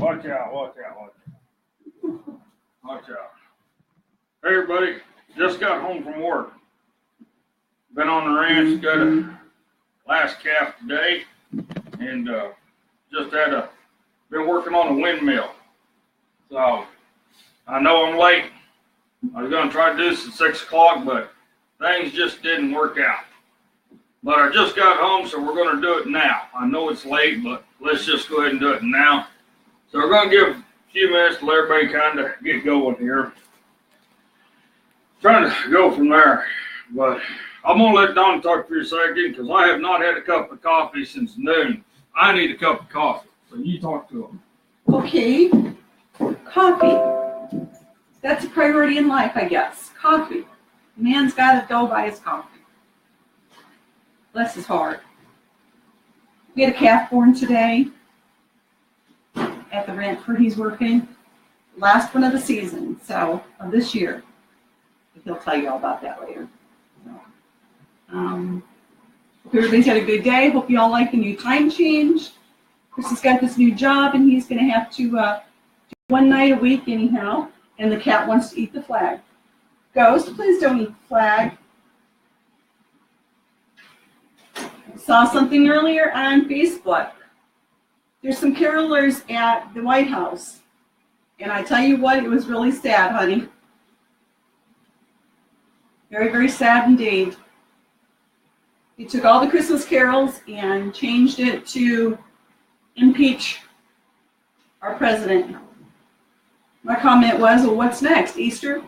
Watch out. Hey, everybody. Just got home from work. Been on the ranch, got a last calf today, and just been working on a windmill. So, I know I'm late. I was going to try to do this at 6 o'clock, but things just didn't work out. But I just got home, so we're going to do it now. I know it's late, but let's just go ahead and do it now. So we're going to give a few minutes to let everybody kind of get going here. Trying to go from there, but I'm going to let Don talk for a second because I have not had a cup of coffee since noon. I need a cup of coffee, so you talk to him. Okay, coffee. That's a priority in life, I guess. Coffee. Man's got to go buy his coffee. Bless his heart. We had a calf born today at the ranch where he's working. Last one of the season, so of this year. He'll tell you all about that later. So, hope everybody's had a good day. Hope you all like the new time change. Chris has got this new job, and he's going to have to do one night a week anyhow. And the cat wants to eat the flag. Ghost, please don't eat the flag. Saw something earlier on Facebook. There's some carolers at the White House. And I tell you what, it was really sad, honey. Very, very sad indeed. He took all the Christmas carols and changed it to impeach our president. My comment was, well, what's next? Easter?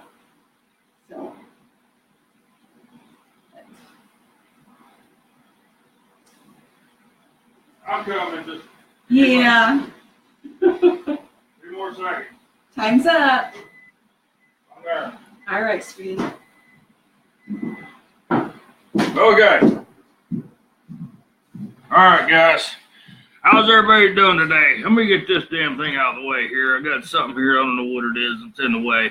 So. I'm coming. Just yeah. 2 more seconds. Time's up. I'm there. All right, sweetie. Okay. All right, guys. How's everybody doing today? Let me get this damn thing out of the way here. I got something here. I don't know what it is. It's in the way.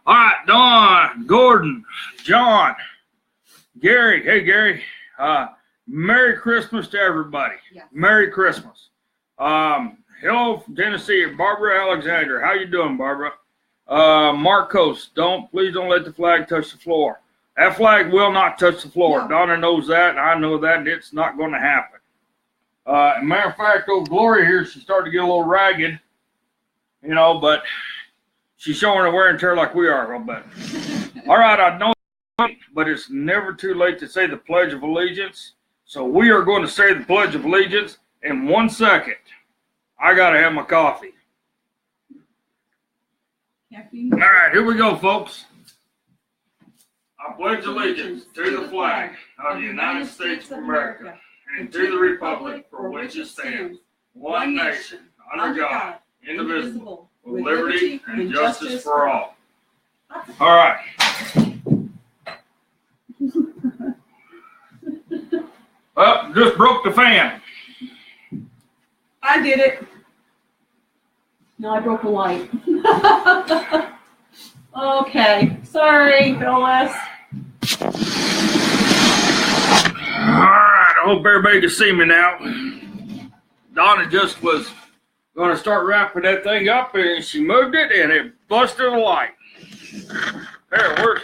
All right, Dawn, Gordon, John, Gary. Hey, Gary. Merry Christmas to everybody. Yes. Merry Christmas. Hello from Tennessee, Barbara Alexander. How you doing, Barbara? Marcos, please don't let the flag touch the floor. That flag will not touch the floor. No. Donna knows that, and I know that, and it's not going to happen. Matter of fact, old Gloria here, she started to get a little ragged, but she's showing her wear and tear like we are a little bit. All right, I know, but it's never too late to say the Pledge of Allegiance. So we are going to say the Pledge of Allegiance in 1 second. I got to have my coffee. Caffeine. All right, here we go, folks. I pledge allegiance to the flag of the United States of America and to the republic for which it stands, one nation, under God, indivisible, with liberty and justice for all. All right. Well, just broke the fan. I did it. No, I broke the light. Okay. Sorry, Phyllis. Alright, I hope everybody can see me now. Donna just was going to start wrapping that thing up, and she moved it, and it busted the light. There,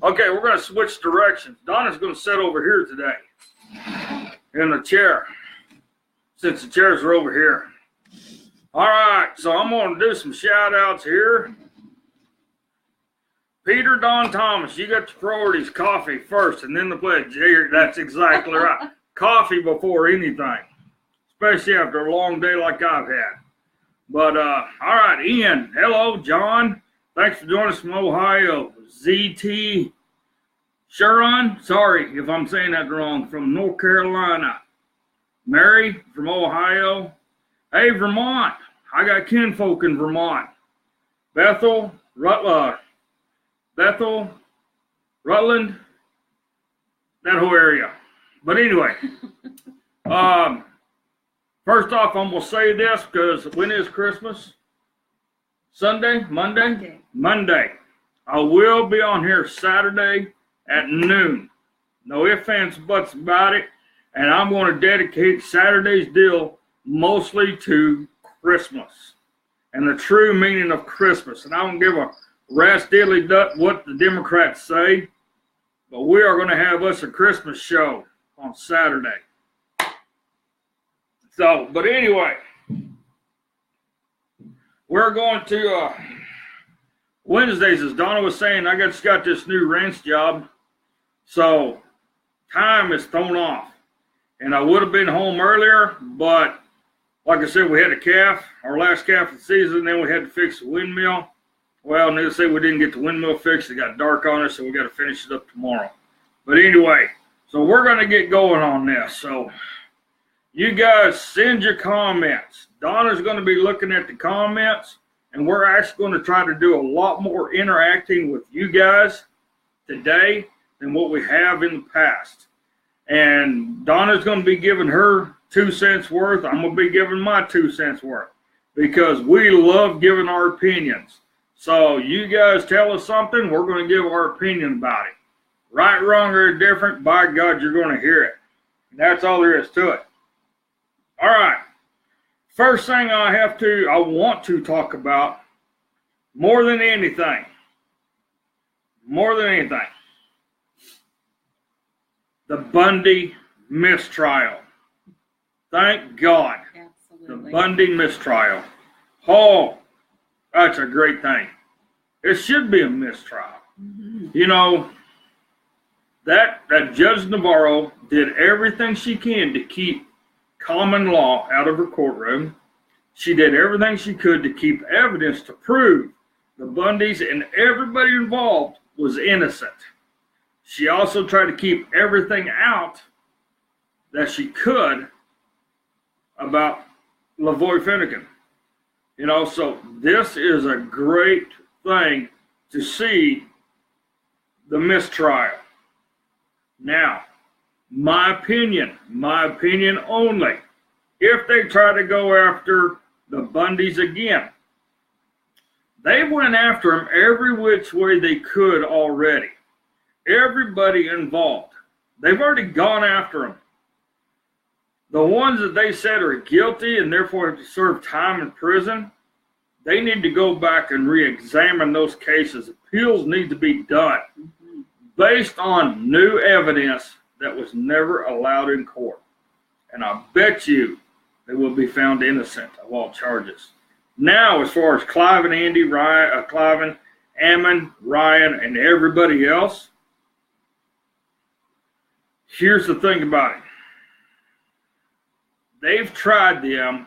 okay, we're going to switch directions. Donna's going to sit over here today in the chair, since the chairs are over here. Alright, so I'm going to do some shout-outs here. Peter Don Thomas, you got your priorities, coffee first, and then the pledge. That's exactly right. Coffee before anything, especially after a long day like I've had. But, all right, Ian, hello, John. Thanks for joining us from Ohio. ZT Sharon, sorry if I'm saying that wrong, from North Carolina. Mary from Ohio. Hey, Vermont. I got kinfolk in Vermont. Bethel, Rutland, that whole area. But anyway, first off, I'm going to say this because when is Christmas? Sunday? Monday. I will be on here Saturday at noon. No ifs, ands, buts about it. And I'm going to dedicate Saturday's deal mostly to Christmas and the true meaning of Christmas. And I don't give a rat's diddly duck what the Democrats say, but we are going to have us a Christmas show on Saturday. So, but anyway, we're going to Wednesdays, as Donna was saying, I just got this new ranch job, so time is thrown off. And I would have been home earlier, but like I said, we had a calf, our last calf of the season, then we had to fix the windmill. Well, needless to say, we didn't get the windmill fixed. It got dark on us, so we got to finish it up tomorrow. But anyway, so we're going to get going on this. So you guys send your comments. Donna's going to be looking at the comments, and we're actually going to try to do a lot more interacting with you guys today than what we have in the past. And Donna's going to be giving her 2 cents worth. I'm going to be giving my 2 cents worth because we love giving our opinions. So you guys tell us something, we're going to give our opinion about it. Right, wrong, or indifferent, by God, you're going to hear it. And that's all there is to it. All right. First thing I want to talk about more than anything, the Bundy mistrial. Thank God. Absolutely. The Bundy mistrial. Oh, that's a great thing. It should be a mistrial. Mm-hmm. You know, that Judge Navarro did everything she can to keep common law out of her courtroom. She did everything she could to keep evidence to prove the Bundys and everybody involved was innocent. She also tried to keep everything out that she could about Lavoy Finnegan. You know, so this is a great thing to see the mistrial. Now, my opinion only, if they try to go after the Bundys again, they went after them every which way they could already. Everybody involved. They've already gone after them. The ones that they said are guilty and therefore have to serve time in prison, they need to go back and re-examine those cases. Appeals need to be done based on new evidence that was never allowed in court. And I bet you they will be found innocent of all charges. Now, as far as Clive and Andy, Clive, Ammon, Ryan, and everybody else, here's the thing about it. They've tried them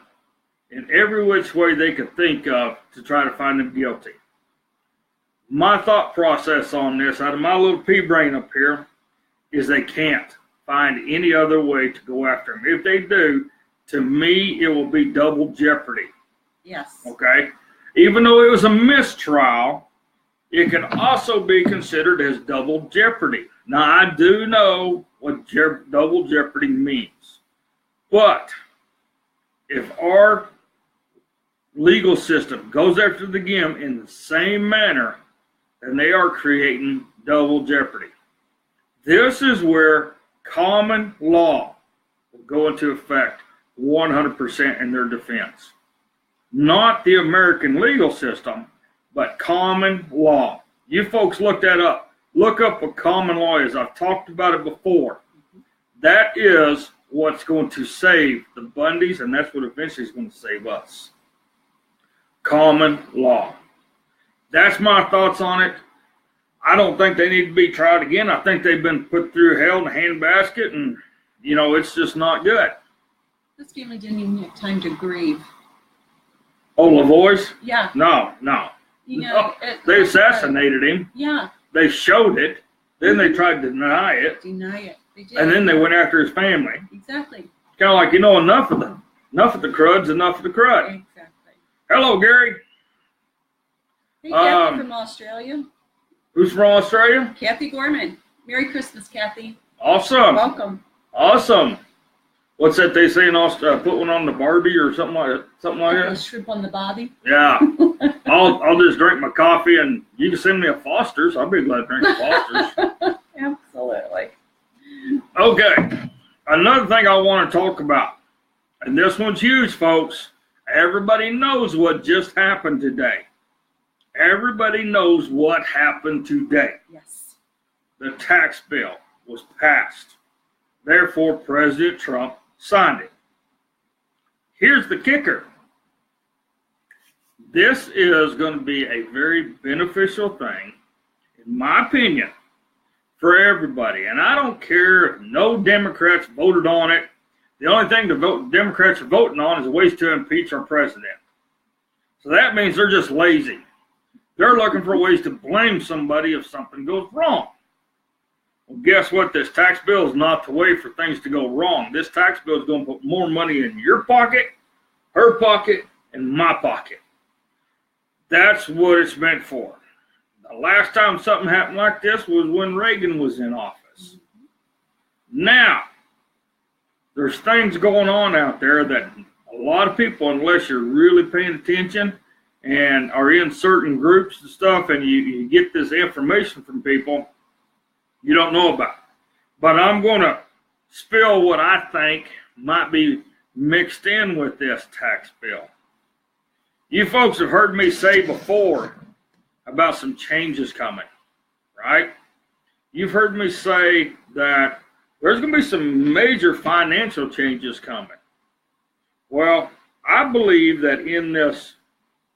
in every which way they could think of to try to find them guilty. My thought process on this, out of my little pea brain up here, is they can't find any other way to go after them. If they do, to me, it will be double jeopardy. Yes. Okay? Even though it was a mistrial, it can also be considered as double jeopardy. Now, I do know what double jeopardy means. But if our legal system goes after the GIM in the same manner, then they are creating double jeopardy. This is where common law will go into effect 100% in their defense. Not the American legal system, but common law. You folks look that up. Look up what common law is. I've talked about it before. That is what's going to save the Bundys, and that's what eventually is going to save us. Common law. That's my thoughts on it. I don't think they need to be tried again. I think they've been put through hell in a handbasket, and, you know, it's just not good. This family didn't even have time to grieve. Oh, Lavoy's? Yeah. No. You know, they assassinated him. Yeah. They showed it. Then they tried to deny it. They did. And then they went after his family. Exactly. Kind of like, you know, enough of the crud's enough of the crud. Exactly. Hello, Gary. Hey, Kathy from Australia. Who's from Australia? Kathy Gorman. Merry Christmas, Kathy. Awesome. Welcome. Awesome. What's that they say in Australia? Put one on the Barbie or something like that? Shrimp on the bobby. Yeah. I'll just drink my coffee, and you can send me a Foster's. I'll be glad to drink a Foster's. Absolutely. Okay. Another thing I want to talk about, and this one's huge, folks, Everybody knows what just happened today. Everybody knows what happened today. Yes. The tax bill was passed. Therefore, President Trump signed it. Here's the kicker. This is going to be a very beneficial thing, in my opinion, for everybody. And I don't care if no Democrats voted on it. The only thing the Democrats are voting on is ways to impeach our president. So that means they're just lazy. They're looking for ways to blame somebody if something goes wrong. Well, guess what? This tax bill is not the way for things to go wrong. This tax bill is going to put more money in your pocket, her pocket, and my pocket. That's what it's meant for. The last time something happened like this was when Reagan was in office. Now, there's things going on out there that a lot of people, unless you're really paying attention and are in certain groups and stuff, and you get this information from people, you don't know about. But I'm going to spill what I think might be mixed in with this tax bill. You folks have heard me say before about some changes coming, right? You've heard me say that there's going to be some major financial changes coming. Well, I believe that in this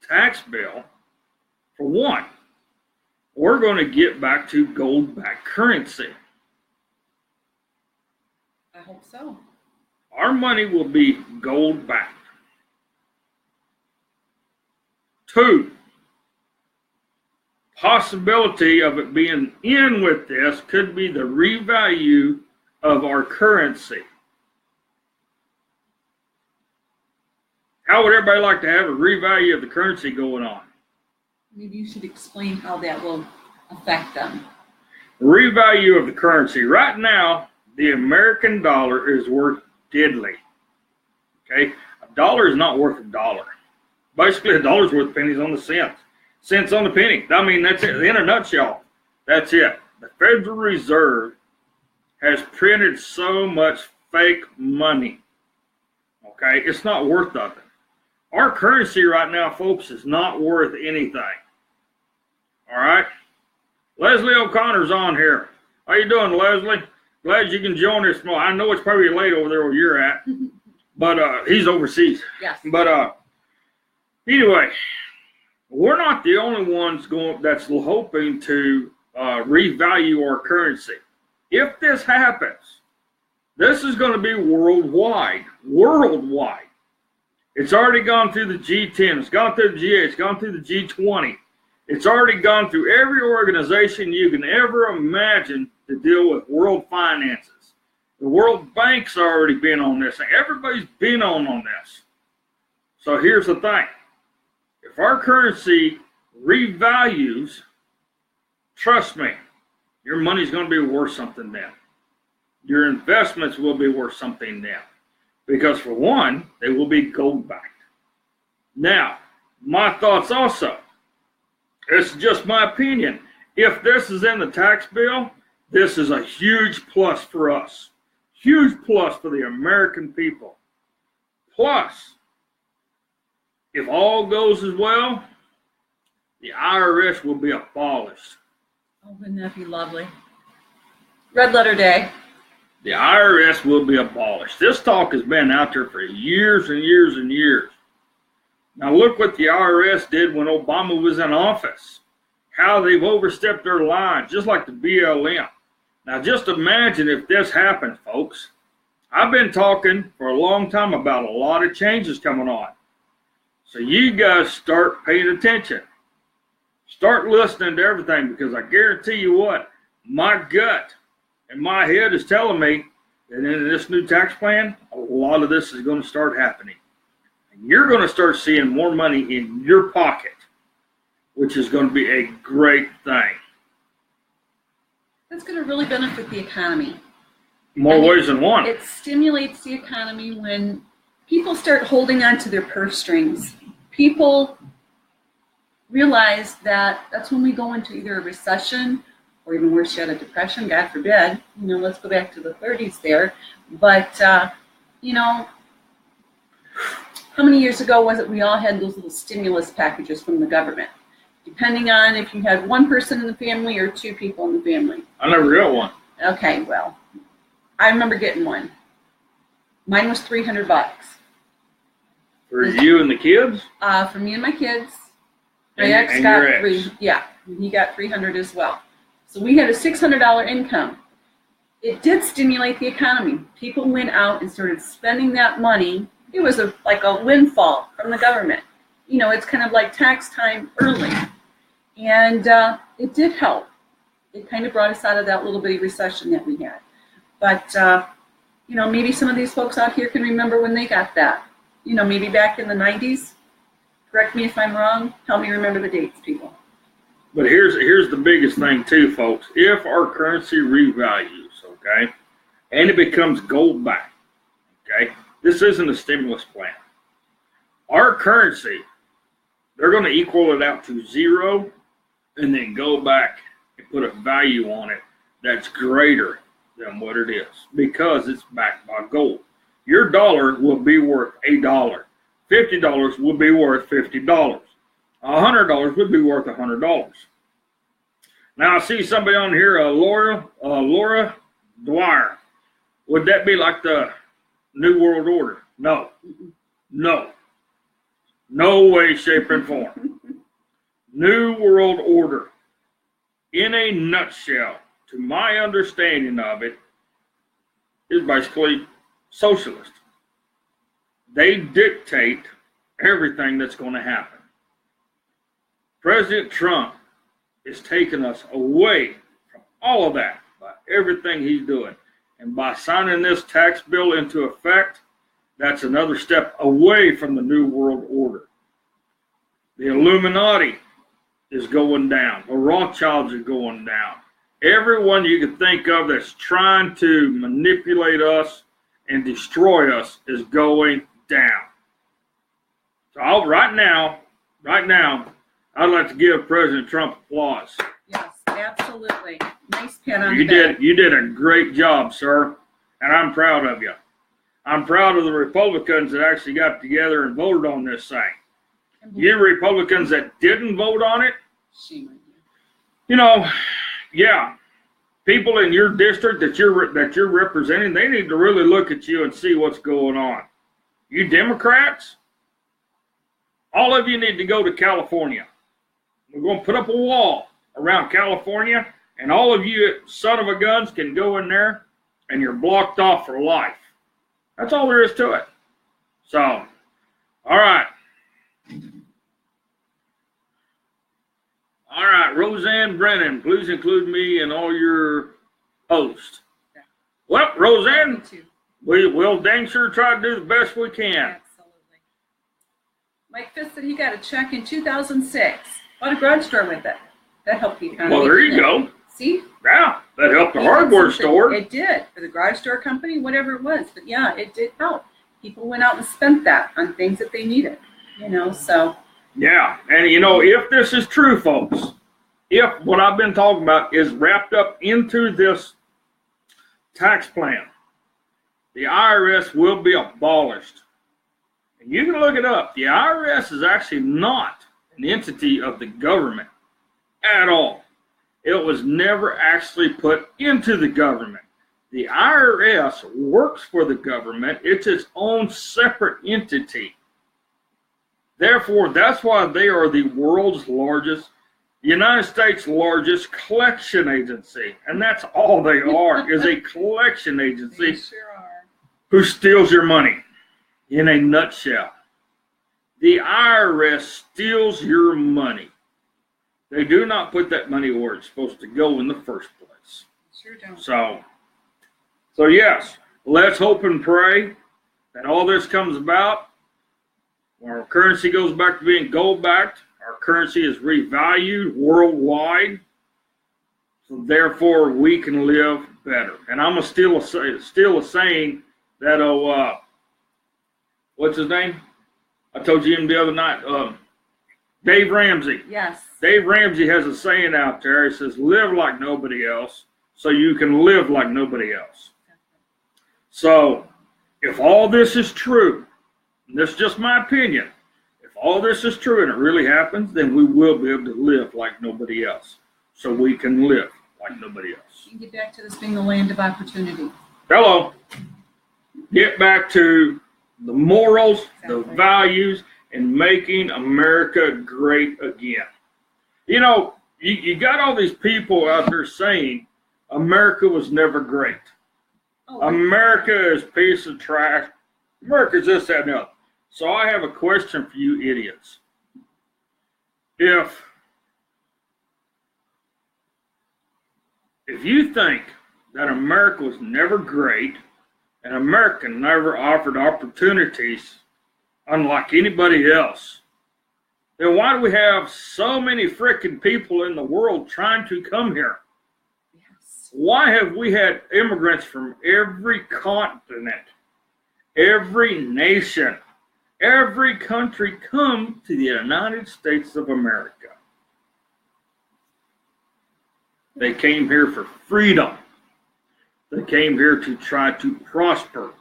tax bill, for one, we're going to get back to gold-backed currency. I hope so. Our money will be gold-backed. 2, possibility of it being in with this could be the revalue of our currency. How would everybody like to have a revalue of the currency going on? Maybe you should explain how that will affect them. Revalue of the currency. Right now, the American dollar is worth diddly. Okay? A dollar is not worth a dollar. Basically, a dollar's worth pennies on the cent. Cents on the penny. I mean, that's it. In a nutshell, that's it. The Federal Reserve has printed so much fake money. Okay? It's not worth nothing. Our currency right now, folks, is not worth anything. All right? Leslie O'Connor's on here. How you doing, Leslie? Glad you can join us. I know it's probably late over there where you're at, but he's overseas. Yes. But anyway, we're not the only ones that's hoping to revalue our currency. If this happens, this is going to be worldwide. Worldwide. It's already gone through the G10. It's gone through the G8. It's gone through the G20. It's already gone through every organization you can ever imagine to deal with world finances. The World Bank's already been on this. Everybody's been on this. So here's the thing. If our currency revalues, trust me, your money's going to be worth something then. Your investments will be worth something then. Because for one, they will be gold backed. Now, my thoughts also. It's just my opinion. If this is in the tax bill, this is a huge plus for us. Huge plus for the American people. Plus, if all goes as well, the IRS will be abolished. Oh, wouldn't that be lovely? Red letter day. The IRS will be abolished. This talk has been out there for years and years and years. Now look what the IRS did when Obama was in office. How they've overstepped their lines, just like the BLM. Now just imagine if this happened, folks. I've been talking for a long time about a lot of changes coming on. So you guys start paying attention. Start listening to everything, because I guarantee you what, my gut and my head is telling me that in this new tax plan, a lot of this is going to start happening. And you're going to start seeing more money in your pocket, which is going to be a great thing. That's going to really benefit the economy. More ways than one. It stimulates the economy when people start holding on to their purse strings. People realize that that's when we go into either a recession or even worse yet, a depression, God forbid. Let's go back to the 30s there. But, how many years ago was it we all had those little stimulus packages from the government? Depending on if you had one person in the family or two people in the family. I never got one. Okay, well, I remember getting one. Mine was $300. For you and the kids? For me and my kids. My And- ex and got your ex. three. Yeah, he got $300 as well. So we had a $600 income. It did stimulate the economy. People went out and started spending that money. It was like a windfall from the government. You know, it's kind of like tax time early. And it did help. It kind of brought us out of that little bitty recession that we had. But, you know, maybe some of these folks out here can remember when they got that. You know, maybe back in the 90s. Correct me if I'm wrong. Help me remember the dates, people. But here's the biggest thing too, folks. If our currency revalues, okay, and it becomes gold back, okay, this isn't a stimulus plan. Our currency, they're going to equal it out to zero and then go back and put a value on it that's greater than what it is because it's backed by gold. Your dollar will be worth $1. $50 will be worth $50. $100 would be worth $100. Now I see somebody on here, Laura Dwyer. Would that be like the New World Order? No. No. No way, shape, and form. New World Order, in a nutshell, to my understanding of it, is basically socialist. They dictate everything that's going to happen. President Trump is taking us away from all of that by everything he's doing. And by signing this tax bill into effect, that's another step away from the New World Order. The Illuminati is going down. The Rothschilds are going down. Everyone you can think of that's trying to manipulate us and destroy us is going down. So right now, I'd like to give President Trump applause. Yes, absolutely. Nice pat on the back. You did a great job, sir, and I'm proud of you. I'm proud of the Republicans that actually got together and voted on this thing. You Republicans that didn't vote on it, you know, yeah, people in your district that you're representing, they need to really look at you and see what's going on. You Democrats, all of you need to go to California. We're going to put up a wall around California, and all of you son of a guns can go in there, and you're blocked off for life. That's all there is to it. So, all right. All right, Roseanne Brennan, please include me in all your posts. Yeah. Well, Roseanne, we'll dang sure try to do the best we can. Absolutely. Mike Fitz said he got a check in 2006. Bought a garage store with it. That helped the economy. Well, there you go. See? Yeah, that helped the hardware store. It did, for the garage store company, whatever it was. But yeah, it did help. People went out and spent that on things that they needed, you know, so. Yeah, and you know, if this is true, folks, if what I've been talking about is wrapped up into this tax plan, the IRS will be abolished. And you can look it up. The IRS is actually not an entity of the government at all. It was never actually put into the government. The IRS works for the government. It's its own separate entity. Therefore, that's why they are the world's largest, United States' largest collection agency. And that's all they are, is a collection agency. They sure are. Who steals your money, in a nutshell. The IRS steals your money. They do not put that money where it's supposed to go in the first place. Sure don't. So yes, let's hope and pray that all this comes about. When our currency goes back to being gold-backed, our currency is revalued worldwide. So therefore, we can live better. And I'm going to steal a saying that, what's his name? I told you him the other night. Dave Ramsey. Yes. Dave Ramsey has a saying out there. He says, live like nobody else so you can live like nobody else. So if all this is true, and this is just my opinion, if all this is true and it really happens, then we will be able to live like nobody else. So we can live like nobody else. You get back to this being the land of opportunity. Hello. Get back to the morals, the values, and making America great again. You know, you got all these people out there saying America was never great. Oh, America is a piece of trash. America's this, that, and the other. So I have a question for you idiots. If you think that America was never great and America never offered opportunities unlike anybody else, then why do we have so many freaking people in the world trying to come here? yes. Why have we had immigrants from every continent, every nation, every country come to the United States of America? They came here for freedom. They came here to try to prosper.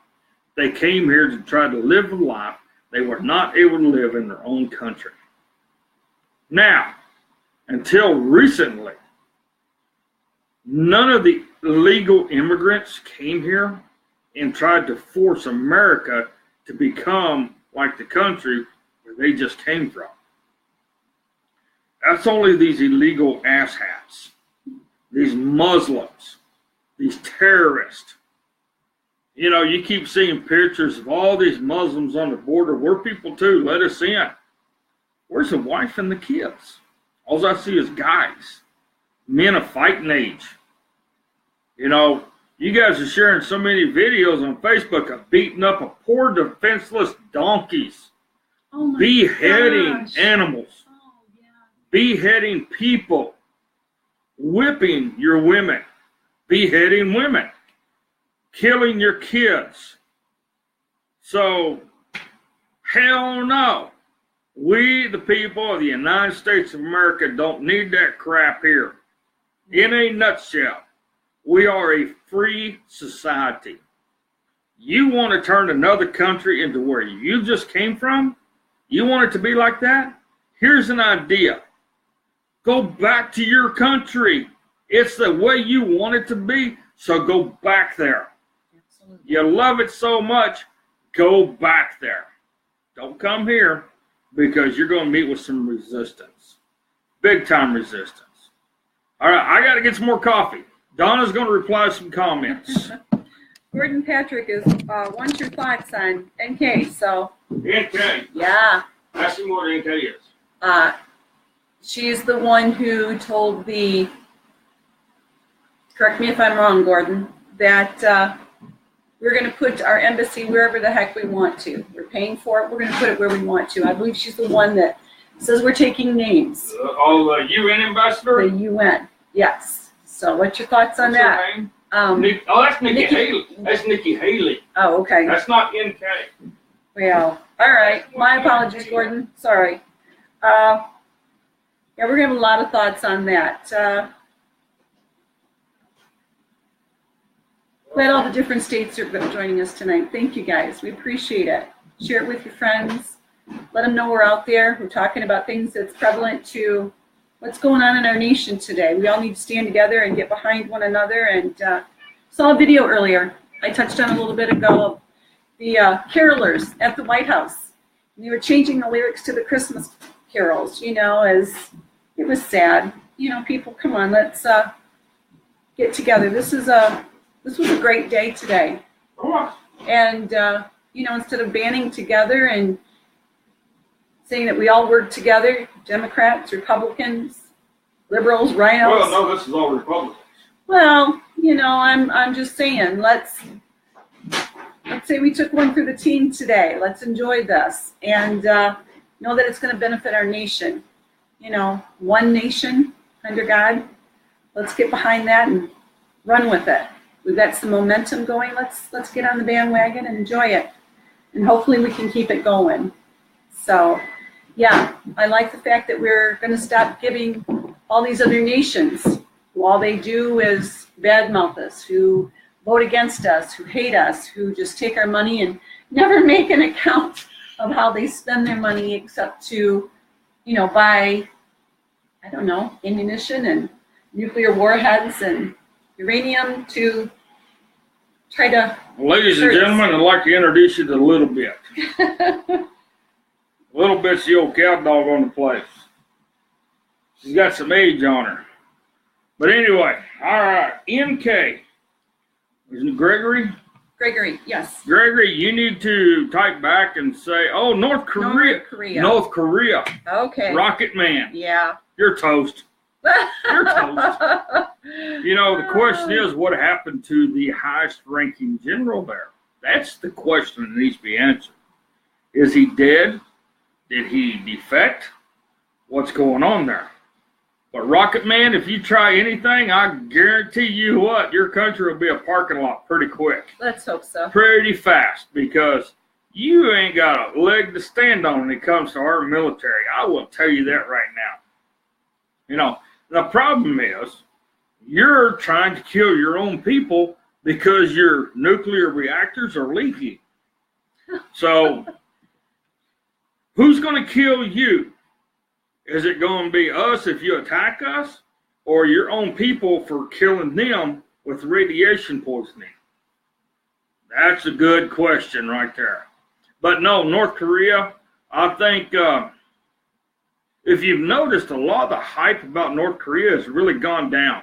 They came here to try to live a life they were not able to live in their own country. Now, until recently, none of the illegal immigrants came here and tried to force America to become like the country where they just came from. That's only these illegal asshats, these Muslims, these terrorists. You know, you keep seeing pictures of all these Muslims on the border. We're people too. Let us in. Where's the wife and the kids? All I see is guys, men of fighting age. You know, you guys are sharing so many videos on Facebook of beating up a poor defenseless donkeys, beheading animals, beheading people, whipping your women, beheading women, killing your kids. So, hell no. We, the people of the United States of America, don't need that crap here. In a nutshell, we are a free society. You want to turn another country into where you just came from? You want it to be like that? Here's an idea. Go back to your country. It's the way you want it to be, so go back there. Absolutely. You love it so much, go back there. Don't come here, because you're going to meet with some resistance. Big time resistance. All right, I got to get some more coffee. Donna's going to reply to some comments. Gordon Patrick is, wants your thoughts on NK, so. NK? Yeah. Ask me what NK is. She's the one who told correct me if I'm wrong, Gordon, that we're going to put our embassy wherever the heck we want to. We're paying for it. We're going to put it where we want to. I believe she's the one that says we're taking names. The UN ambassador? The UN, yes. So what's your thoughts on that? Her name? That's Nikki Haley. That's Nikki Haley. Oh, okay. That's not NK. Well, all right. My apologies, Gordon. Sorry. Yeah, we're going to have a lot of thoughts on that. Glad all the different states are joining us tonight. Thank you, guys. We appreciate it. Share it with your friends. Let them know we're out there. We're talking about things that's prevalent to what's going on in our nation today. We all need to stand together and get behind one another. And saw a video earlier I touched on a little bit ago of the carolers at the White House. And they were changing the lyrics to the Christmas carols, you know, as it was sad. You know, people, come on, let's get together. This was a great day today. And, you know, instead of banding together and saying that we all work together, Democrats, Republicans, liberals, rhinos. Well, no, this is all Republicans. Well, you know, I'm just saying, let's say we took one for the team today. Let's enjoy this and know that it's going to benefit our nation. You know, one nation under God. Let's get behind that and run with it. We've got some momentum going. Let's get on the bandwagon and enjoy it. And hopefully we can keep it going. So, yeah, I like the fact that we're going to stop giving all these other nations who all they do is badmouth us, who vote against us, who hate us, who just take our money and never make an account of how they spend their money except to, buy, I don't know, ammunition and nuclear warheads and uranium to try to. Ladies and gentlemen, I'd like to introduce you to Little Bit. Little Bit's the old cow dog on the place. She's got some age on her. But anyway, all right, MK. Is it Gregory? Gregory, yes. Gregory, you need to type back and say, oh, North Korea. North Korea. North Korea. Okay. Rocket Man. Yeah. You're toast. You're toast. The question is, what happened to the highest ranking general there? That's the question that needs to be answered. Is he dead? Did he defect? What's going on there? But Rocket Man, if you try anything, I guarantee you what, your country will be a parking lot pretty quick. Let's hope so. Pretty fast, because you ain't got a leg to stand on when it comes to our military. I will tell you that right now. The problem is, you're trying to kill your own people because your nuclear reactors are leaky. So, who's going to kill you? Is it going to be us if you attack us, or your own people for killing them with radiation poisoning? That's a good question right there. But no, North Korea, I think if you've noticed, a lot of the hype about North Korea has really gone down.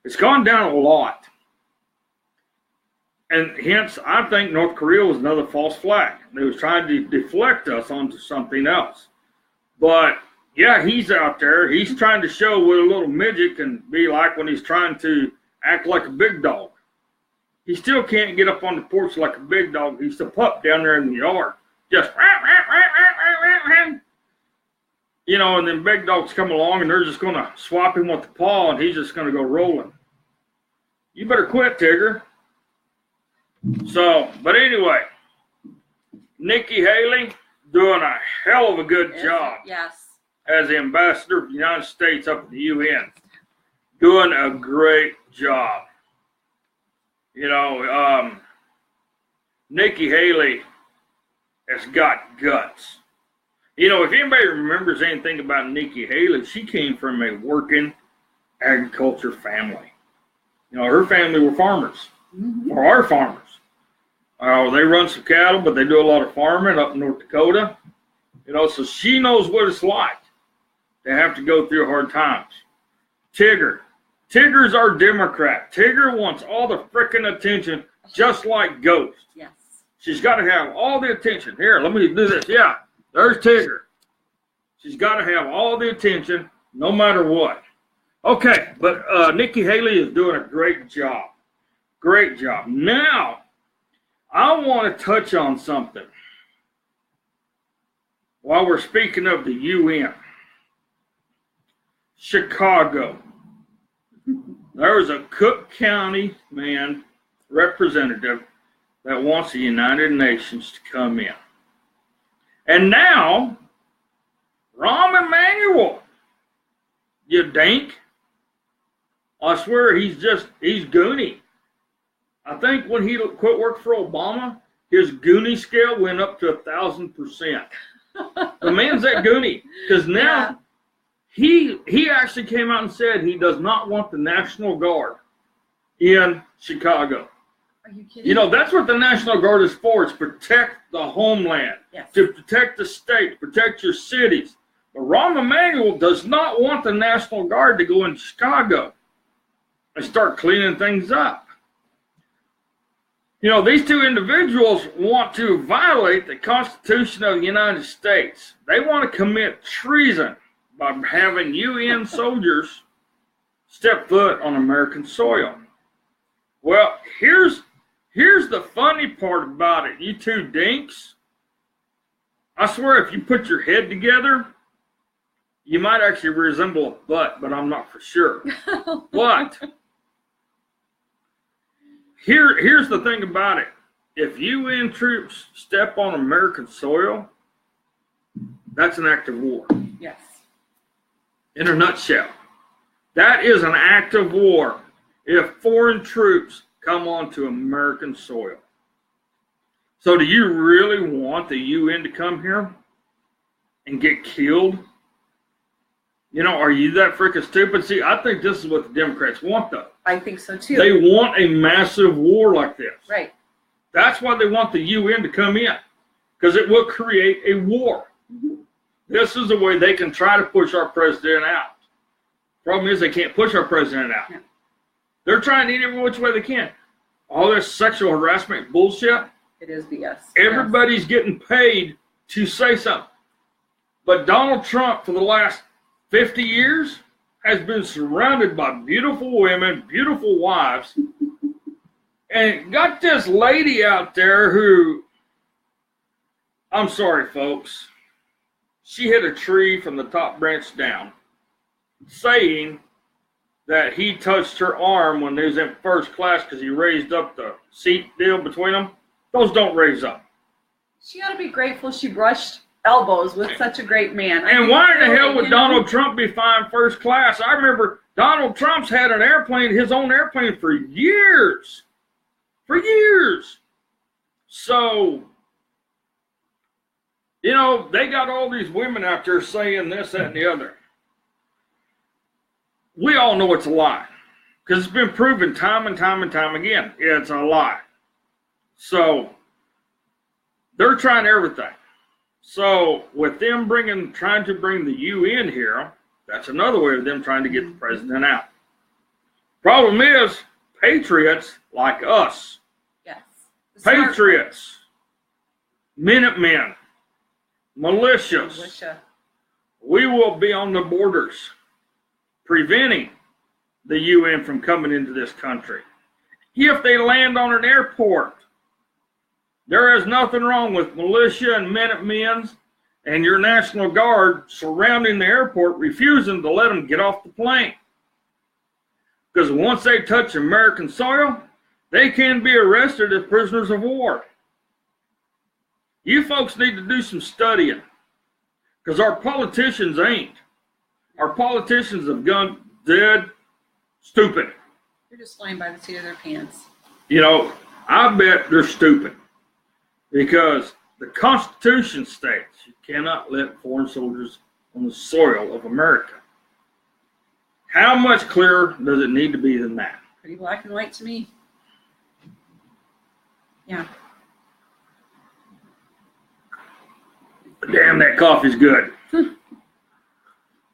It's gone down a lot. And hence, I think North Korea was another false flag. They was trying to deflect us onto something else. But yeah, he's out there. He's trying to show what a little midget can be like when he's trying to act like a big dog. He still can't get up on the porch like a big dog. He's the pup down there in the yard. Just, and then big dogs come along and they're just going to swap him with the paw and he's just going to go rolling. You better quit, Tigger. So, but anyway, Nikki Haley doing a hell of a good job. Yes. As the ambassador of the United States up at the UN, doing a great job. Nikki Haley has got guts. If anybody remembers anything about Nikki Haley, she came from a working agriculture family. Her family were farmers, or are farmers. They run some cattle, but they do a lot of farming up in North Dakota. So she knows what it's like. They have to go through hard times. Tigger's our Democrat. Tigger wants all the frickin' attention, just like Ghost. Yes. She's got to have all the attention. Here, let me do this. Yeah, there's Tigger. She's got to have all the attention, no matter what. Okay, but Nikki Haley is doing a great job. Great job. Now, I want to touch on something. While we're speaking of the UN. Chicago. There was a Cook County representative that wants the United Nations to come in. And now, Rahm Emanuel, you dink. I swear he's goony. I think when he quit work for Obama, his goony scale went up to 1,000%. The man's that goony. Because now, He actually came out and said he does not want the National Guard in Chicago. Are you kidding? That's what the National Guard is for. It's protect the homeland, to protect the state, protect your cities. But Rahm Emanuel does not want the National Guard to go in Chicago and start cleaning things up. These two individuals want to violate the Constitution of the United States. They want to commit treason by having UN soldiers step foot on American soil. Well, here's the funny part about it, you two dinks. I swear if you put your head together, you might actually resemble a butt, but I'm not for sure. But here's the thing about it. If UN troops step on American soil, that's an act of war. Yes. In a nutshell, that is an act of war if foreign troops come onto American soil. So do you really want the UN to come here and get killed? You know, are you that freaking stupid? See, I think this is what the Democrats want, though. I think so, too. They want a massive war like this. Right. That's why they want the UN to come in, because it will create a war. Mm-hmm. This is the way they can try to push our president out. Problem is they can't push our president out. Yeah. They're trying any which way they can. All this sexual harassment bullshit. It is BS. Everybody's getting paid to say something. But Donald Trump, for the last 50 years, has been surrounded by beautiful women, beautiful wives, and got this lady out there who, I'm sorry, folks, she hit a tree from the top branch down, saying that he touched her arm when they was in first class because he raised up the seat deal between them. Those don't raise up. She ought to be grateful she brushed elbows with such a great man. And why in the hell would Donald Trump be flying first class? I remember Donald Trump's had an airplane, his own airplane, for years. For years. So, you know, they got all these women out there saying this, that, and the other. We all know it's a lie, because it's been proven time and time and time again. It's a lie. So, they're trying everything. So, with them trying to bring the UN here, that's another way of them trying to get the president out. Problem is, patriots like us, yes, patriots, Minutemen, militias, we will be on the borders, preventing the UN from coming into this country. If they land on an airport, there is nothing wrong with militia and Minutemen and your National Guard surrounding the airport, refusing to let them get off the plane. Because once they touch American soil, they can be arrested as prisoners of war. You folks need to do some studying, because our politicians ain't. Our politicians have gone dead stupid. They're just flying by the seat of their pants. You know, I bet they're stupid, because the Constitution states you cannot let foreign soldiers on the soil of America. How much clearer does it need to be than that? Pretty black and white to me. Yeah. Damn, that coffee's good.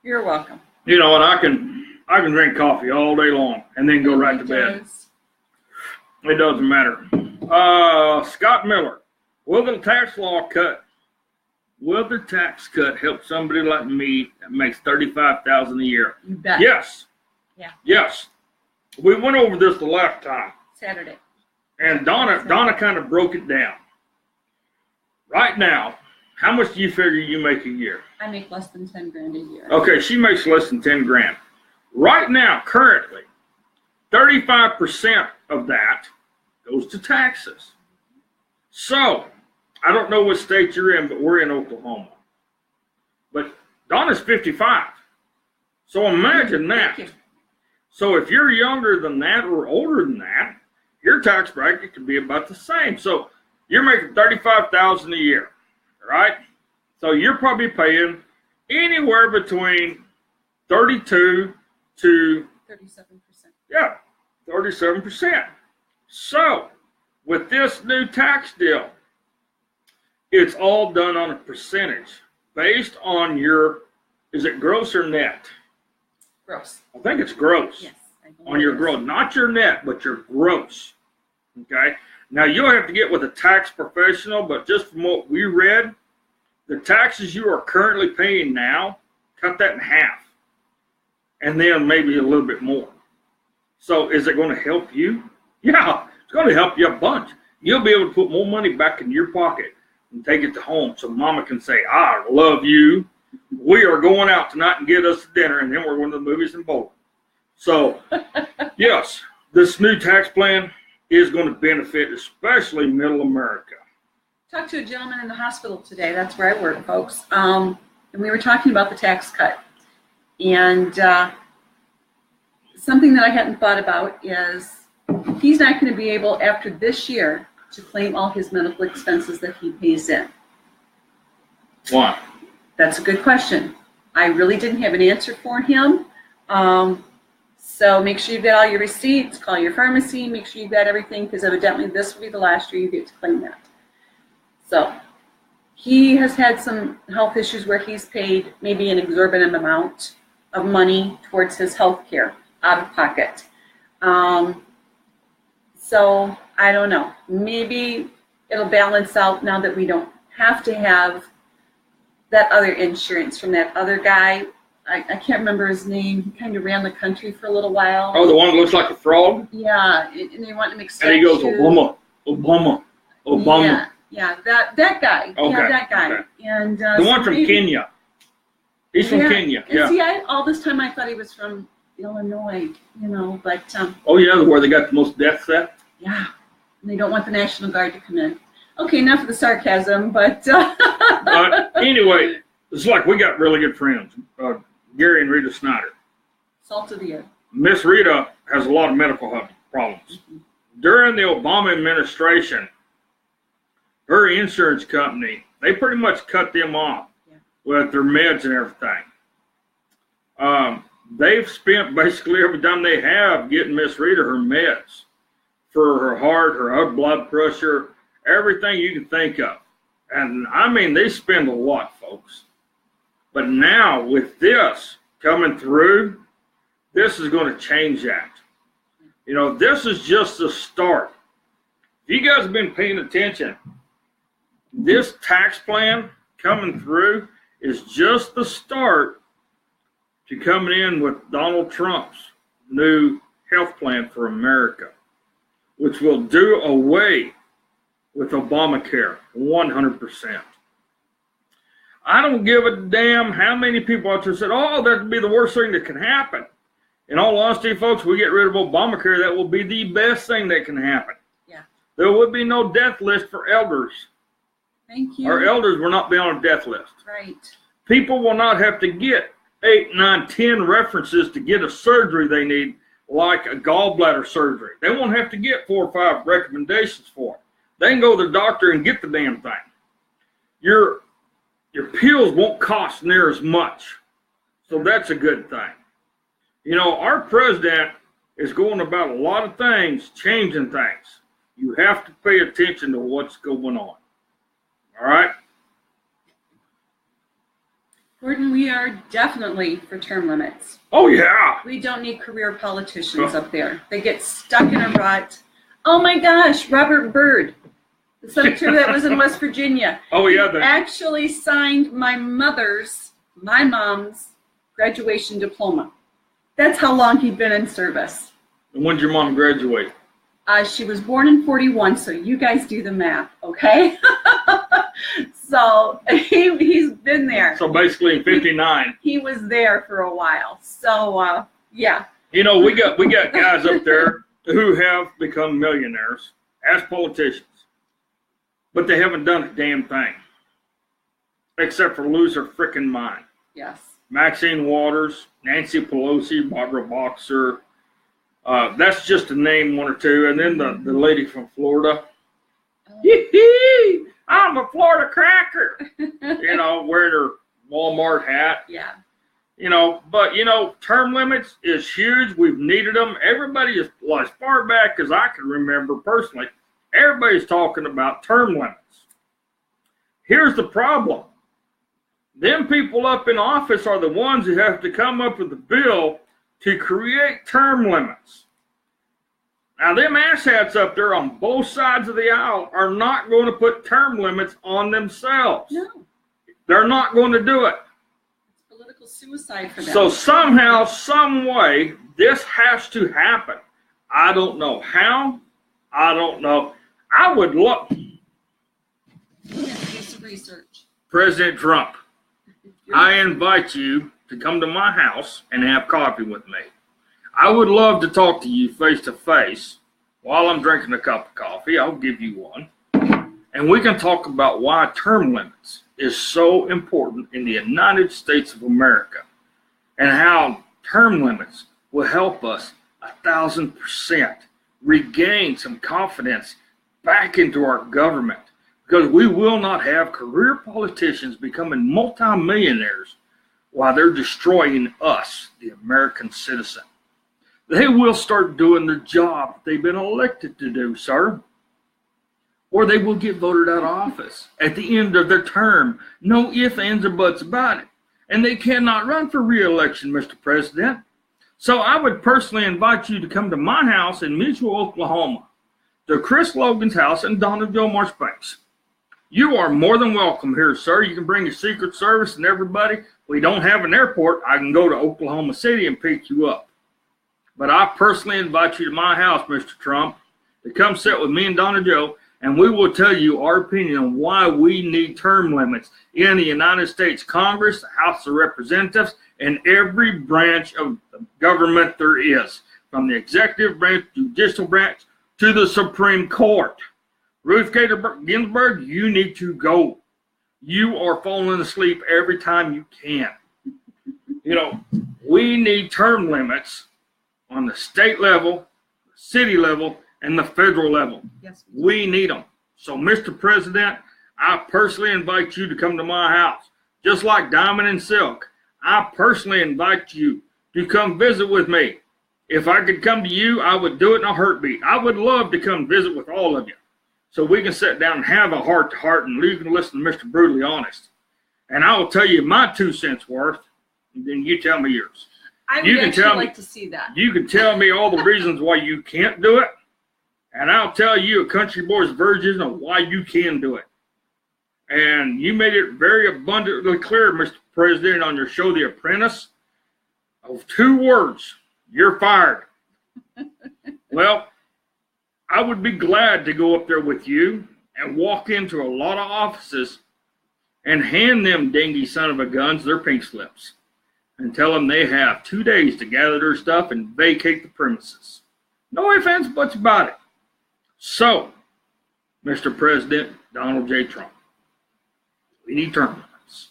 You're welcome. You know, and I can drink coffee all day long and then go right to bed. It doesn't matter. Scott Miller, will the tax cut help somebody like me that makes $35,000 a year? You bet. Yes. Yeah. Yes. We went over this the last time. Saturday. And Donna kind of broke it down. Right now, how much do you figure you make a year? I make less than 10 grand a year. Okay, she makes less than 10 grand. Right now, currently, 35% of that goes to taxes. So, I don't know what state you're in, but we're in Oklahoma. But Donna's 55. So imagine that. So if you're younger than that or older than that, your tax bracket could be about the same. So you're making $35,000 a year, right? So you're probably paying anywhere between 32 to 37%. Yeah, 37%. So with this new tax deal, it's all done on a percentage based on your, is it gross or net? Gross. I think it's gross. Yes. On your gross, not your net, but your gross. Okay. Now you'll have to get with a tax professional, but just from what we read, the taxes you are currently paying now, cut that in half, and then maybe a little bit more. So is it going to help you? Yeah, it's going to help you a bunch. You'll be able to put more money back in your pocket and take it to home, so Mama can say, "I love you. We are going out tonight and get us dinner, and then we're going to the movies and bowling." So, yes, this new tax plan is going to benefit especially middle America. Talked to a gentleman in the hospital today. That's where I work, folks. And we were talking about the tax cut. And something that I hadn't thought about is he's not going to be able, after this year, to claim all his medical expenses that he pays in? Why? That's a good question. I really didn't have an answer for him. So make sure you've got all your receipts, call your pharmacy, make sure you've got everything, because evidently this will be the last year you get to claim that. So he has had some health issues where he's paid maybe an exorbitant amount of money towards his health care out of pocket. So I don't know. Maybe it'll balance out now that we don't have to have that other insurance from that other guy. I can't remember his name. He kind of ran the country for a little while. Oh, the one that looks like a frog? Yeah, and they want to make sense. And he goes, Obama, Obama, Obama. Yeah, that guy. Okay. Yeah, that guy. Okay. And the one from Kenya. He's from Kenya. And yeah. see, all this time I thought he was from Illinois, but oh yeah, where they got the most deaths at? Yeah. And they don't want the National Guard to come in. Okay, enough of the sarcasm, but anyway, it's like we got really good friends, Gary and Rita Snyder. Salt of the earth. Miss Rita has a lot of medical problems. Mm-hmm. During the Obama administration, her insurance company, they pretty much cut them off with their meds and everything. They've spent basically every time they have getting Miss Rita her meds for her heart, her blood pressure, everything you can think of. And I mean, they spend a lot, folks. But now with this coming through, this is going to change that. This is just the start. If you guys have been paying attention, this tax plan coming through is just the start to coming in with Donald Trump's new health plan for America, which will do away with Obamacare 100%. I don't give a damn how many people out there said, oh, that would be the worst thing that can happen. In all honesty, folks, we get rid of Obamacare, that will be the best thing that can happen. Yeah. There would be no death list for elders. Thank you. Our elders will not be on a death list. Right. People will not have to get 8, 9, 10 references to get a surgery they need, like a gallbladder surgery. They won't have to get 4 or 5 recommendations for it. They can go to the doctor and get the damn thing. Your pills won't cost near as much. So that's a good thing. Our president is going about a lot of things, changing things. You have to pay attention to what's going on. All right? Gordon, we are definitely for term limits. Oh, yeah. We don't need career politicians up there. They get stuck in a rut. Oh, my gosh, Robert Byrd, the senator that was in West Virginia. Oh, yeah. He actually signed my mom's graduation diploma. That's how long he'd been in service. And when did your mom graduate? She was born in 41, so you guys do the math, okay? So he's been there. So basically in 59. He was there for a while. So, yeah. We got guys up there who have become millionaires as politicians. But they haven't done a damn thing. Except for lose their frickin' mind. Yes. Maxine Waters, Nancy Pelosi, Barbara Boxer. That's just to name 1 or 2. And then the lady from Florida. I'm a Florida cracker. Wearing her Walmart hat. Yeah. But term limits is huge. We've needed them. Everybody is, as far back as I can remember personally, everybody's talking about term limits. Here's the problem. Them people up in office are the ones who have to come up with the bill to create term limits. Now, them asshats up there on both sides of the aisle are not going to put term limits on themselves. No. They're not going to do it. It's political suicide for them. So somehow, some way, this has to happen. I don't know how. I don't know. I would love... You have to do some research. President Trump, I invite you to come to my house and have coffee with me. I would love to talk to you face to face while I'm drinking a cup of coffee. I'll give you one. And we can talk about why term limits is so important in the United States of America and how term limits will help us 1,000% regain some confidence back into our government, because we will not have career politicians becoming multimillionaires while they're destroying us, the American citizen. They will start doing their job they've been elected to do, sir. Or they will get voted out of office at the end of their term. No ifs, ands, or buts about it. And they cannot run for re-election, Mr. President. So I would personally invite you to come to my house in Mitchell, Oklahoma, to Chris Logan's house in Donald Joe Marchbanks. You are more than welcome here, sir. You can bring your Secret Service and everybody. We don't have an airport. I can go to Oklahoma City and pick you up. But I personally invite you to my house, Mr. Trump, to come sit with me and Donald Joe, and we will tell you our opinion on why we need term limits in the United States Congress, the House of Representatives, and every branch of the government there is, from the executive branch, judicial branch, to the Supreme Court. Ruth Bader Ginsburg, you need to go. You are falling asleep every time you can. You know, we need term limits on the state level, the city level, and the federal level. Yes, we need them. So, Mr. President, I personally invite you to come to my house. Just like Diamond and Silk, I personally invite you to come visit with me. If I could come to you, I would do it in a heartbeat. I would love to come visit with all of you, so we can sit down and have a heart-to-heart, and you can listen to Mr. Brutally Honest. And I will tell you my 2 cents worth, and then you tell me yours. I would actually like to see that. You can tell me all the reasons why you can't do it, and I'll tell you a country boy's version of why you can do it. And you made it very abundantly clear, Mr. President, on your show, The Apprentice, of 2 words: you're fired. Well, I would be glad to go up there with you and walk into a lot of offices and hand them dingy son of a guns their pink slips and tell them they have 2 days to gather their stuff and vacate the premises. No ifs, ands, buts about it. So, Mr. President Donald J. Trump, we need term limits.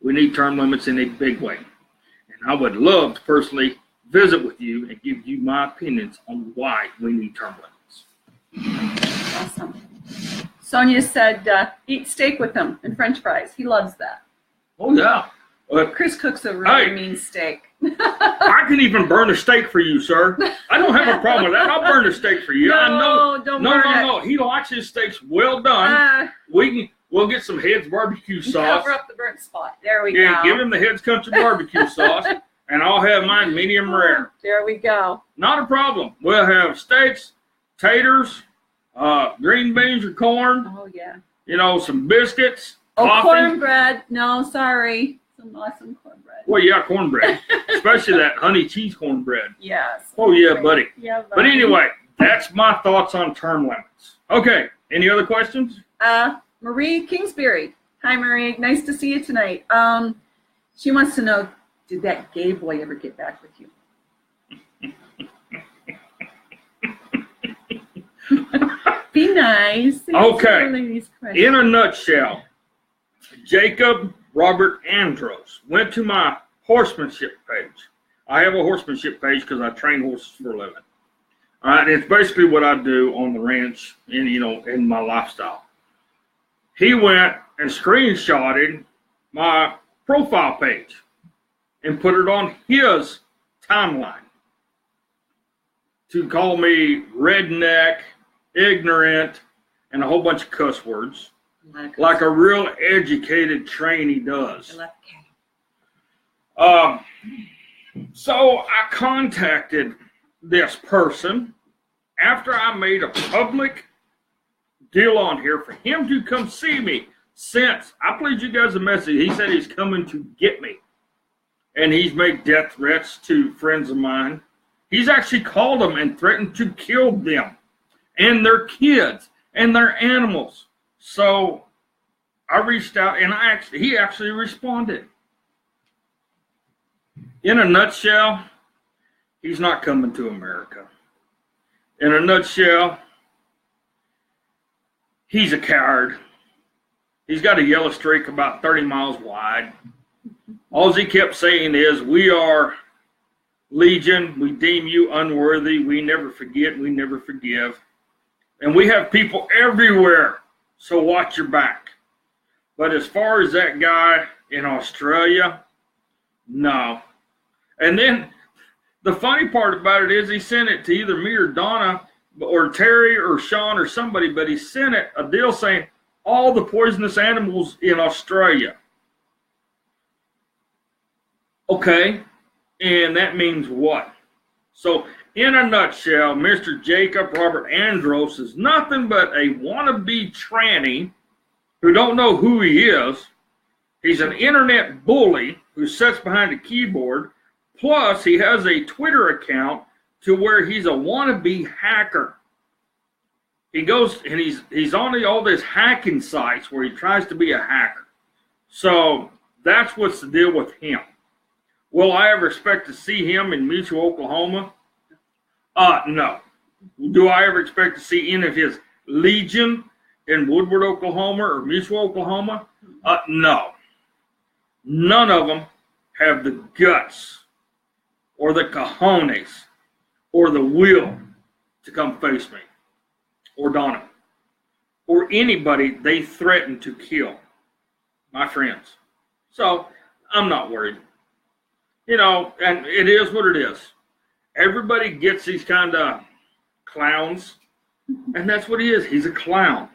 We need term limits in a big way. And I would love to personally visit with you and give you my opinions on why we need term limits. Awesome. Sonia said, eat steak with him and French fries. He loves that. Oh, yeah. Chris cooks a really mean steak. I can even burn a steak for you, sir. I don't have a problem with that. I'll burn a steak for you. No, I know. don't burn it. No. He likes his steaks well done. We'll get some Heads barbecue sauce. Cover up the burnt spot. There we go. go. Give him the Heads Country barbecue sauce, and I'll have mine medium rare. There we go. Not a problem. We'll have steaks, taters, green beans or corn. Oh, yeah. You know, some biscuits. Oh, coffee. Cornbread. No, sorry. Some awesome cornbread. Well, yeah, cornbread. Especially that honey cheese cornbread. Yes. Oh, yeah, buddy. Yeah, buddy. But anyway, that's my thoughts on term limits. Okay, any other questions? Marie Kingsbury. Hi, Marie. Nice to see you tonight. She wants to know, did that gay boy ever get back with you? Be nice. Okay. In a nutshell, Jacob Robert Andros went to my horsemanship page. I have a horsemanship page because I train horses for a living. All right, it's basically what I do on the ranch and, you know, in my lifestyle. He went and screenshotted my profile page and put it on his timeline to call me redneck, ignorant, and a whole bunch of cuss words, like a real educated train he does. So I contacted this person after I made a public deal on here for him to come see me. Since I played you guys a message, he said he's coming to get me. And he's made death threats to friends of mine. He's actually called them and threatened to kill them and their kids and their animals. So I reached out and he actually responded. In a nutshell, he's not coming to America. In a nutshell, he's a coward. He's got a yellow streak about 30 miles wide. All he kept saying is, we are Legion. We deem you unworthy. We never forget. We never forgive. And we have people everywhere, so watch your back. But as far as that guy in Australia, no. And then the funny part about it is he sent it to either me or Donna or Terry or Sean or somebody, but he sent it a deal saying all the poisonous animals in Australia. Okay, and that means what? So in a nutshell, Mr. Jacob Robert Andros is nothing but a wannabe tranny who don't know who he is. He's an internet bully who sits behind a keyboard. Plus, he has a Twitter account to where he's a wannabe hacker. He goes and he's on all these hacking sites where he tries to be a hacker. So that's what's the deal with him. Will I ever expect to see him in Mutual, Oklahoma? No. Do I ever expect to see any of his legion in Woodward, Oklahoma or Mutual, Oklahoma? No. None of them have the guts or the cojones or the will to come face me or Donna or anybody they threaten to kill, my friends. So I'm not worried. You know, and it is what it is. Everybody gets these kind of clowns, and that's what he is. He's a clown.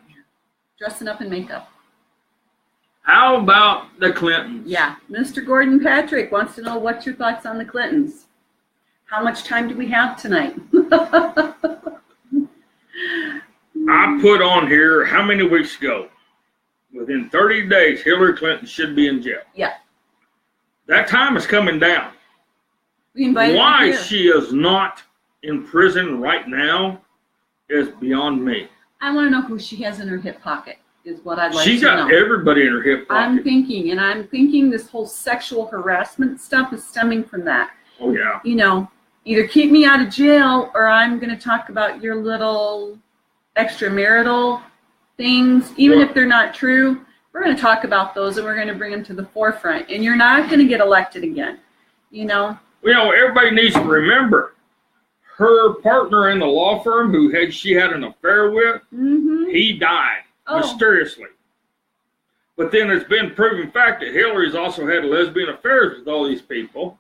Dressing up in makeup. How about the Clintons? Yeah. Mr. Gordon Patrick wants to know what's your thoughts on the Clintons. How much time do we have tonight? I put on here how many weeks ago? Within 30 days, Hillary Clinton should be in jail. Yeah. That time is coming down. Why she is not in prison right now is beyond me. I want to know who she has in her hip pocket, is what I'd like to know. She's got everybody in her hip pocket. I'm thinking this whole sexual harassment stuff is stemming from that. Oh, yeah. You know, either keep me out of jail or I'm going to talk about your little extramarital things, even if they're not true. We're going to talk about those and we're going to bring them to the forefront. And you're not going to get elected again, you know. You know, everybody needs to remember her partner in the law firm who she had an affair with, he died mysteriously. But then it's been proven fact that Hillary's also had lesbian affairs with all these people.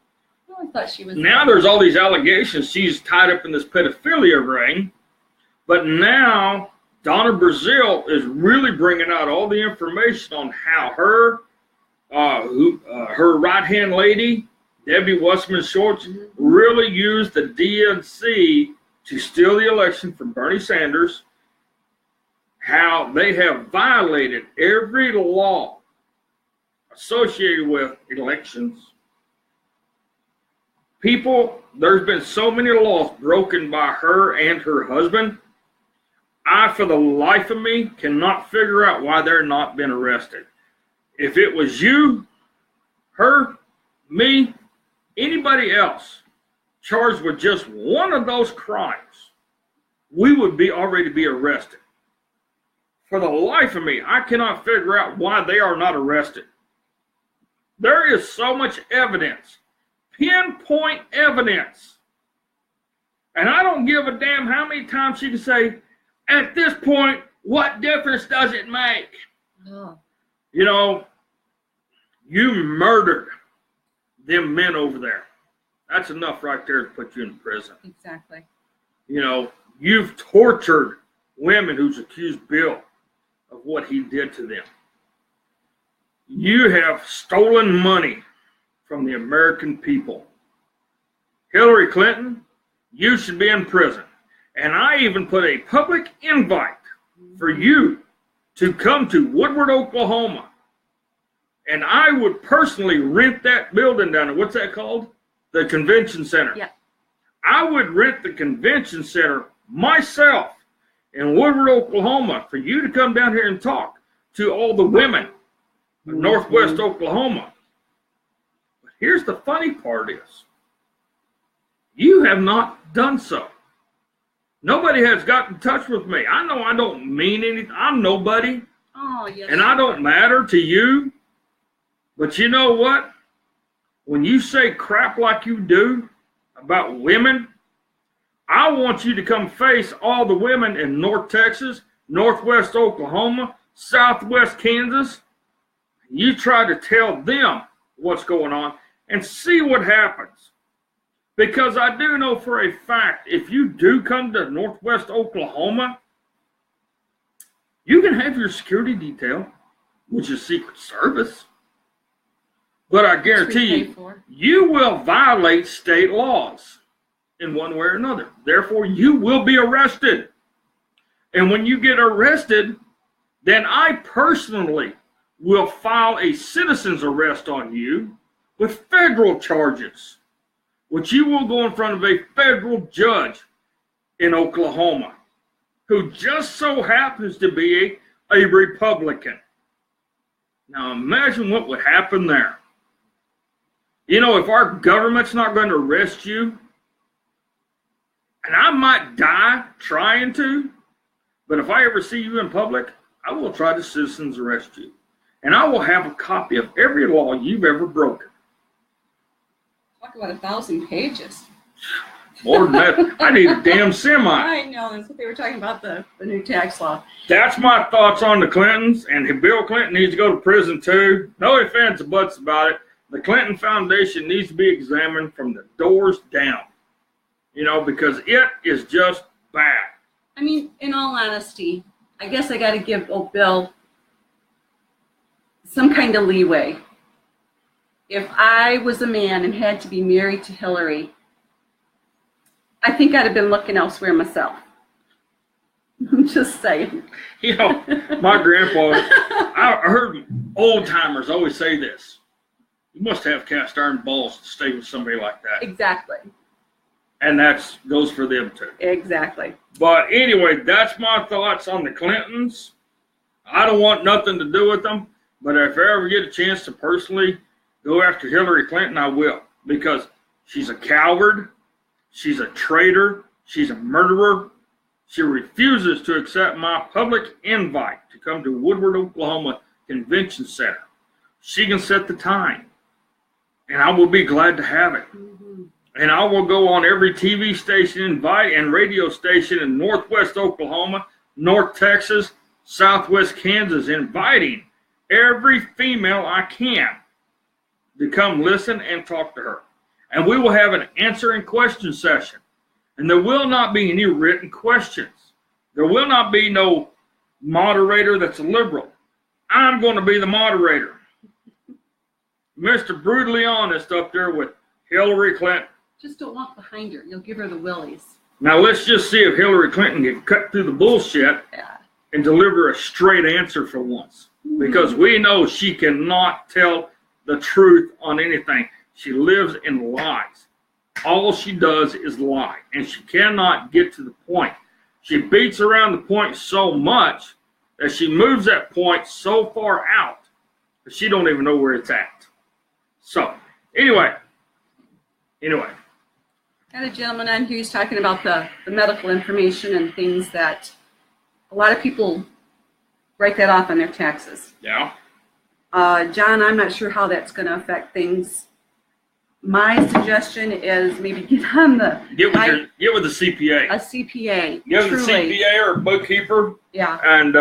Oh, I thought she was. Now there's all these allegations she's tied up in this pedophilia ring. But now Donna Brazile is really bringing out all the information on how her right-hand lady, Debbie Wasserman Schultz, really used the DNC to steal the election from Bernie Sanders, how they have violated every law associated with elections. People, there's been so many laws broken by her and her husband. I, for the life of me, cannot figure out why they're not been arrested. If it was you, her, me, anybody else charged with just one of those crimes, we would already be arrested. For the life of me, I cannot figure out why they are not arrested. There is so much evidence, pinpoint evidence. And I don't give a damn how many times she can say, at this point, what difference does it make? Oh. You know, you murdered them men over there. That's enough right there to put you in prison. Exactly. You know, you've tortured women who's accused Bill of what he did to them. You have stolen money from the American people. Hillary Clinton, you should be in prison. And I even put a public invite for you to come to Woodward, Oklahoma. And I would personally rent that building down there. What's that called? The convention center. Yeah. I would rent the convention center myself in Woodward, Oklahoma for you to come down here and talk to all the women of Northwest Oklahoma. But here's the funny part is, you have not done so. Nobody has got in touch with me. I know I don't mean anything. I'm nobody. Oh, yes. And I don't matter to you. But you know what? When you say crap like you do about women, I want you to come face all the women in North Texas, Northwest Oklahoma, Southwest Kansas. You try to tell them what's going on and see what happens. Because I do know for a fact, if you do come to Northwest Oklahoma, you can have your security detail, which is Secret Service. But I guarantee you, you will violate state laws in one way or another. Therefore, you will be arrested. And when you get arrested, then I personally will file a citizen's arrest on you with federal charges, which you will go in front of a federal judge in Oklahoma, who just so happens to be a Republican. Now imagine what would happen there. You know, if our government's not going to arrest you, and I might die trying to, but if I ever see you in public, I will try to citizen's arrest you. And I will have a copy of every law you've ever broken. Talk about 1,000 pages. More than that, I need a damn semi. I know, that's what they were talking about, the new tax law. That's my thoughts on the Clintons, and Bill Clinton needs to go to prison too. No offense or buts about it. The Clinton Foundation needs to be examined from the doors down, you know, because it is just bad. I mean, in all honesty, I guess I got to give old Bill some kind of leeway. If I was a man and had to be married to Hillary, I think I'd have been looking elsewhere myself. I'm just saying. You know, my grandpa, I heard old timers always say this. You must have cast iron balls to stay with somebody like that. Exactly. And that goes for them too. Exactly. But anyway, that's my thoughts on the Clintons. I don't want nothing to do with them. But if I ever get a chance to personally go after Hillary Clinton, I will. Because she's a coward. She's a traitor. She's a murderer. She refuses to accept my public invite to come to Woodward, Oklahoma Convention Center. She can set the time. And I will be glad to have it. Mm-hmm. And I will go on every TV station and radio station in Northwest Oklahoma, North Texas, Southwest Kansas, inviting every female I can to come listen and talk to her. And we will have an answer and question session. And there will not be any written questions. There will not be no moderator that's a liberal. I'm going to be the moderator. Mr. Brutally Honest up there with Hillary Clinton. Just don't walk behind her. You'll give her the willies. Now let's just see if Hillary Clinton can cut through the bullshit and deliver a straight answer for once. Because we know she cannot tell the truth on anything. She lives in lies. All she does is lie. And she cannot get to the point. She beats around the point so much that she moves that point so far out that she don't even know where it's at. So, anyway. Got a gentleman on here, he's talking about the medical information and things that a lot of people write that off on their taxes. Yeah. John, I'm not sure how that's going to affect things. My suggestion is maybe get on the... Get with the CPA. A CPA. Get with a CPA or a bookkeeper. Yeah. And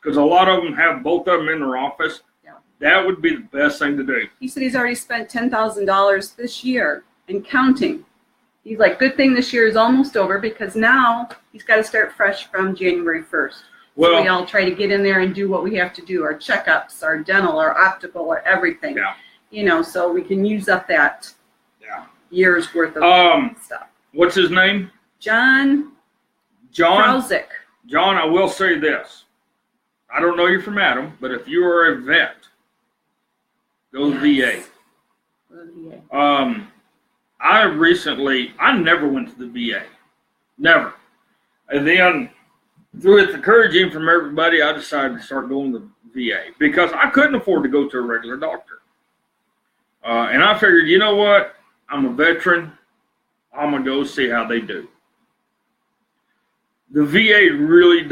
because a lot of them have both of them in their office. Yeah. That would be the best thing to do. He said he's already spent $10,000 this year and counting. He's like, good thing this year is almost over because now he's got to start fresh from January 1st. Well, so we all try to get in there and do what we have to do, our checkups, our dental, our optical, or everything. Yeah. You know, so we can use up that year's worth of stuff. What's his name? John Krausick. John, I will say this. I don't know you from Adam, but if you are a vet, go to VA. Go to VA. I never went to the VA. Never. And then, through the encouraging from everybody, I decided to start going to the VA because I couldn't afford to go to a regular doctor. And I figured, you know what? I'm a veteran. I'm going to go see how they do. The VA really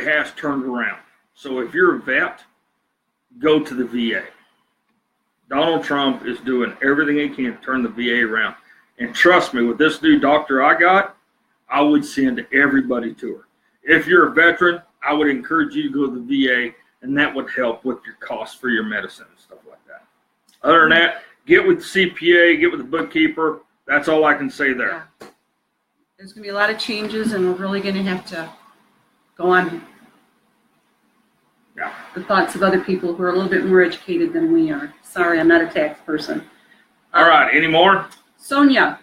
has turned around. So if you're a vet, go to the VA. Donald Trump is doing everything he can to turn the VA around. And trust me, with this new doctor I got, I would send everybody to her. If you're a veteran, I would encourage you to go to the VA, and that would help with your costs for your medicine and stuff like that. Other than that, get with the CPA, get with the bookkeeper. That's all I can say there. Yeah. There's going to be a lot of changes, and we're really going to have to go on the thoughts of other people who are a little bit more educated than we are. Sorry, I'm not a tax person. All right, any more? Sonia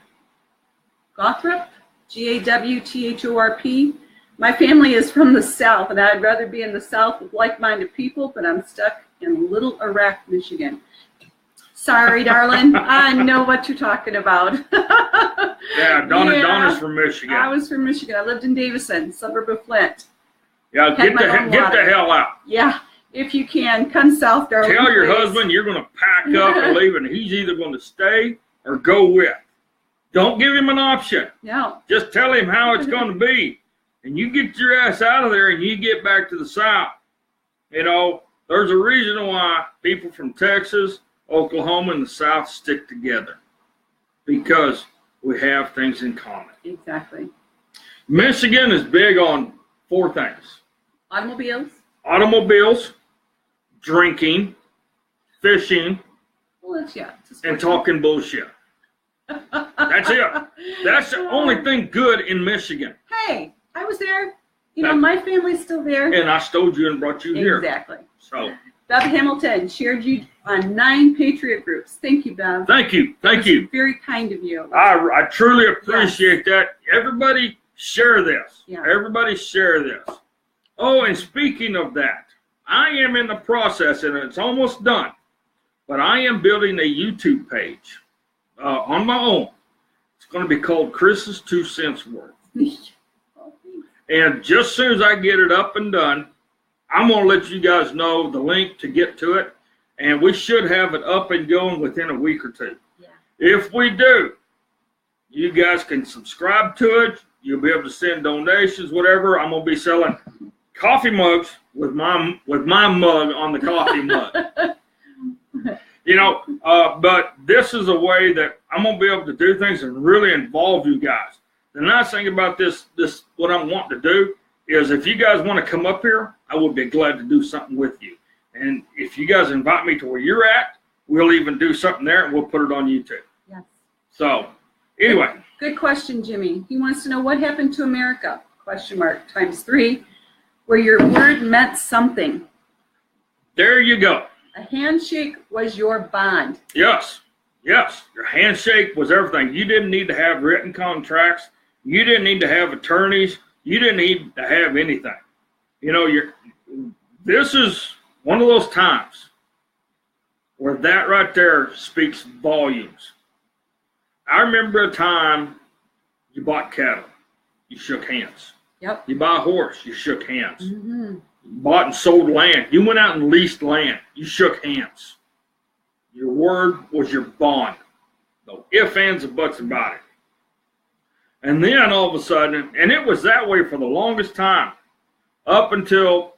Gawthorpe, Gawthorp. My family is from the South, and I'd rather be in the South with like-minded people, but I'm stuck in Little Arac, Michigan. Sorry, darling. I know what you're talking about. Yeah, Donna's from Michigan. I was from Michigan. I lived in Davison, suburb of Flint. Yeah, get the hell out. Yeah, if you can, come south, darling. Tell your husband you're going to pack up and leave, and he's either going to stay or go with. Don't give him an option. No. Just tell him how it's going to be. And you get your ass out of there and you get back to the South. You know, there's a reason why people from Texas, Oklahoma, and the South stick together. Because we have things in common. Exactly. Michigan is big on 4 things. Automobiles, drinking, fishing, and talking bullshit. That's it. That's the only thing good in Michigan. Hey, I was there. You know, my family's still there. And I stole you and brought you here. Exactly. So, Bev Hamilton shared you on 9 Patriot groups. Thank you, Bev. Thank you. Thank you. Very kind of you. I truly appreciate that. Everybody share this. Yeah. Everybody share this. Oh, and speaking of that, I am in the process, and it's almost done, but I am building a YouTube page on my own. It's going to be called Chris's 2 Cents Worth. And just as soon as I get it up and done, I'm going to let you guys know the link to get to it. And we should have it up and going within a week or 2. Yeah. If we do, you guys can subscribe to it. You'll be able to send donations, whatever. I'm going to be selling coffee mugs with my mug on the coffee mug. You know, but this is a way that I'm going to be able to do things and really involve you guys. The nice thing about this what I'm wanting to do is if you guys want to come up here, I would be glad to do something with you. And if you guys invite me to where you're at, we'll even do something there and we'll put it on YouTube. Yes. So, anyway. Good question, Jimmy. He wants to know what happened to America, !3, where your word meant something. There you go. A handshake was your bond. Yes. Yes. Your handshake was everything. You didn't need to have written contracts. You didn't need to have attorneys. You didn't need to have anything. You know, this is one of those times where that right there speaks volumes. I remember a time you bought cattle. You shook hands. Yep. You buy a horse. You shook hands. Mm-hmm. You bought and sold land. You went out and leased land. You shook hands. Your word was your bond. No ifs, ands, or buts about it. And then all of a sudden, and it was that way for the longest time, up until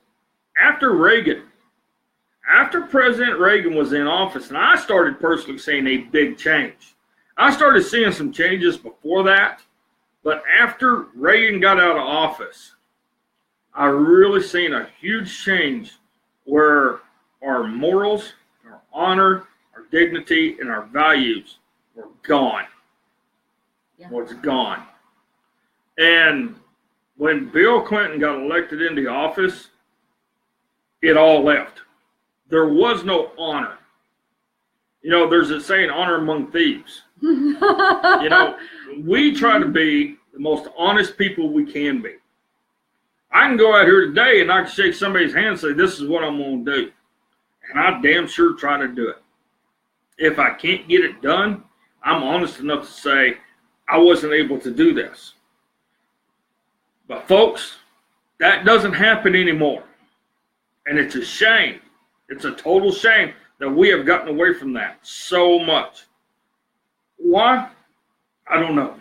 after Reagan. After President Reagan was in office, and I started personally seeing a big change. I started seeing some changes before that, but after Reagan got out of office, I really seen a huge change where our morals, our honor, our dignity, and our values were gone. Yeah. Was gone. And when Bill Clinton got elected into office, it all left. There was no honor. You know, there's a saying, honor among thieves. You know, we try to be the most honest people we can be. I can go out here today and I can shake somebody's hand and say, this is what I'm going to do. And I damn sure try to do it. If I can't get it done, I'm honest enough to say I wasn't able to do this. But folks, that doesn't happen anymore. And it's a shame. It's a total shame that we have gotten away from that so much. Why? I don't know.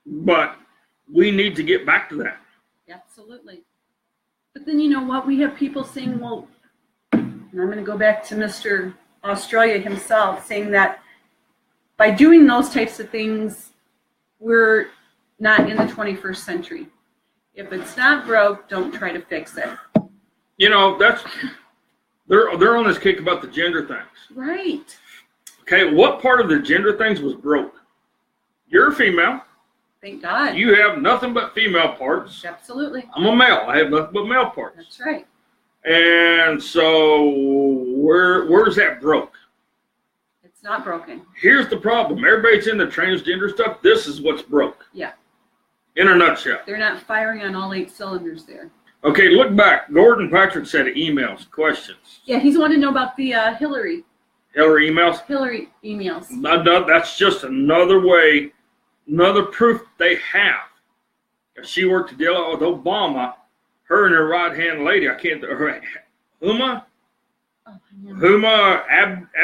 But we need to get back to that. Absolutely. But then you know what? We have people saying, well, and I'm going to go back to Mr. Australia himself, saying that by doing those types of things, we're not in the 21st century. If it's not broke, don't try to fix it. You know, they're on this kick about the gender things. Right. Okay, what part of the gender things was broke? You're a female. Thank God. You have nothing but female parts. Absolutely. I'm a male. I have nothing but male parts. That's right. And so where's that broke? It's not broken. Here's the problem. Everybody's into transgender stuff. This is what's broke. Yeah. In a nutshell. They're not firing on all 8 cylinders there. Okay, look back. Gordon Patrick said emails, questions. Yeah, he's wanting to know about the Hillary emails? Hillary emails. No, that's just another way, another proof they have. If she worked to deal with Obama, her and her right-hand lady, I can't, Huma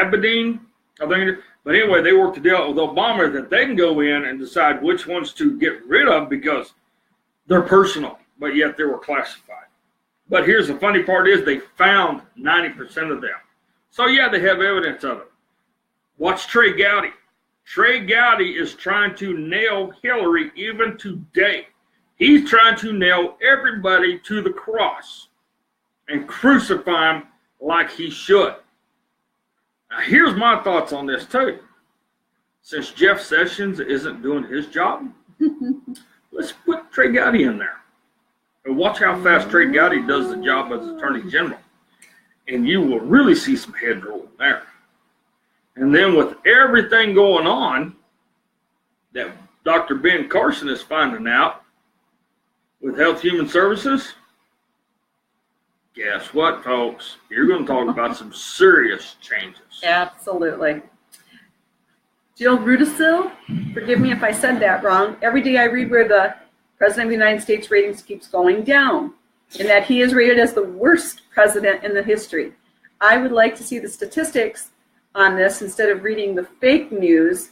Abedin, I think. But anyway, they work to deal with Obama that they can go in and decide which ones to get rid of because they're personal, but yet they were classified. But here's the funny part is they found 90% of them. So yeah, they have evidence of it. Watch Trey Gowdy. Trey Gowdy is trying to nail Hillary even today. He's trying to nail everybody to the cross and crucify him like he should. Now, here's my thoughts on this, too. Since Jeff Sessions isn't doing his job, let's put Trey Gowdy in there. And watch how fast Trey Gowdy does the job as Attorney General. And you will really see some head rolling there. And then with everything going on that Dr. Ben Carson is finding out with Health Human Services, guess what, folks? You're going to talk about some serious changes. Absolutely. Jill Rudisil, forgive me if I said that wrong. Every day I read where the President of the United States ratings keeps going down and that he is rated as the worst president in the history. I would like to see the statistics on this instead of reading the fake news.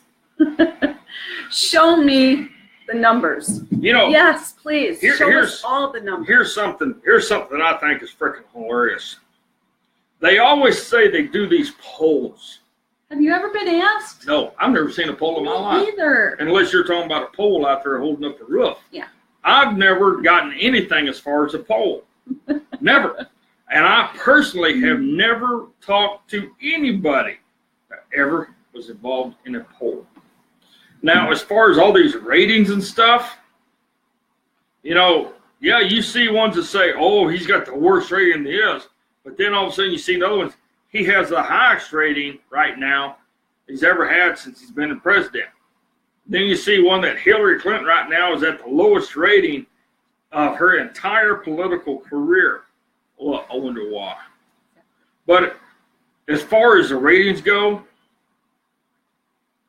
Show me the numbers. You know, yes, please. Show us all the numbers. Here's something I think is freaking hilarious. They always say they do these polls. Have you ever been asked? No, I've never seen a poll in my life. Either. Unless you're talking about a pole out there holding up the roof. Yeah. I've never gotten anything as far as a poll. Never. And I personally have never talked to anybody that ever was involved in a poll. Now, as far as all these ratings and stuff, you know, yeah, you see ones that say, oh, he's got the worst rating there is. But then all of a sudden you see the other ones. He has the highest rating right now he's ever had since he's been the president. Then you see one that Hillary Clinton right now is at the lowest rating of her entire political career. Well, I wonder why. But as far as the ratings go,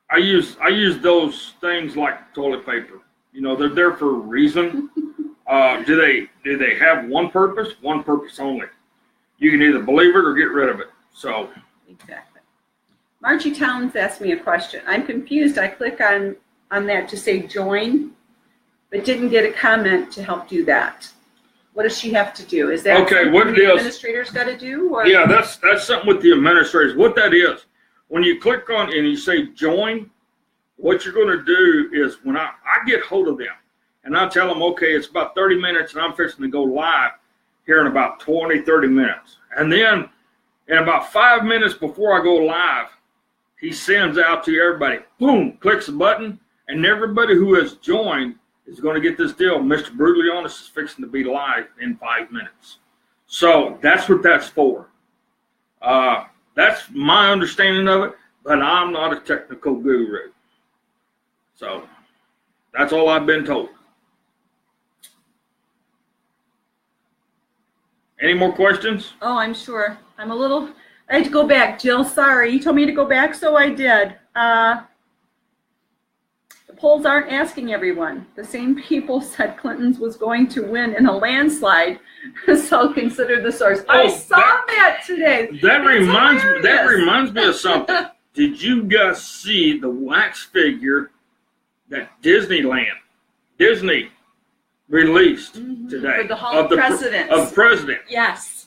I use those things like toilet paper. You know, they're there for a reason. Do they have one purpose? One purpose only. You can either believe it or get rid of it. So exactly. Margie Towns asked me a question. I'm confused. I click on that to say join, but didn't get a comment to help do that. What does she have to do? Is that okay? What the administrators got to do? Or? Yeah, that's something with the administrators. What that is, when you click on and you say join, what you're going to do is when I get hold of them and I tell them, okay, it's about 30 minutes and I'm fixing to go live here in about 20, 30 minutes. And then in about 5 minutes before I go live, he sends out to everybody, boom, clicks the button, and everybody who has joined is going to get this deal. Mr. Brutally Honest is fixing to be live in 5 minutes. So that's what that's for. That's my understanding of it, but I'm not a technical guru. So that's all I've been told. Any more questions? Oh, I'm sure. I had to go back, Jill. Sorry. You told me to go back, so I did. The polls aren't asking everyone. The same people said Clinton's was going to win in a landslide, so consider the source. I saw that today. That reminds me of something. Did you guys see the wax figure that Disney released today for the Hall of Presidents. Of the president? Yes.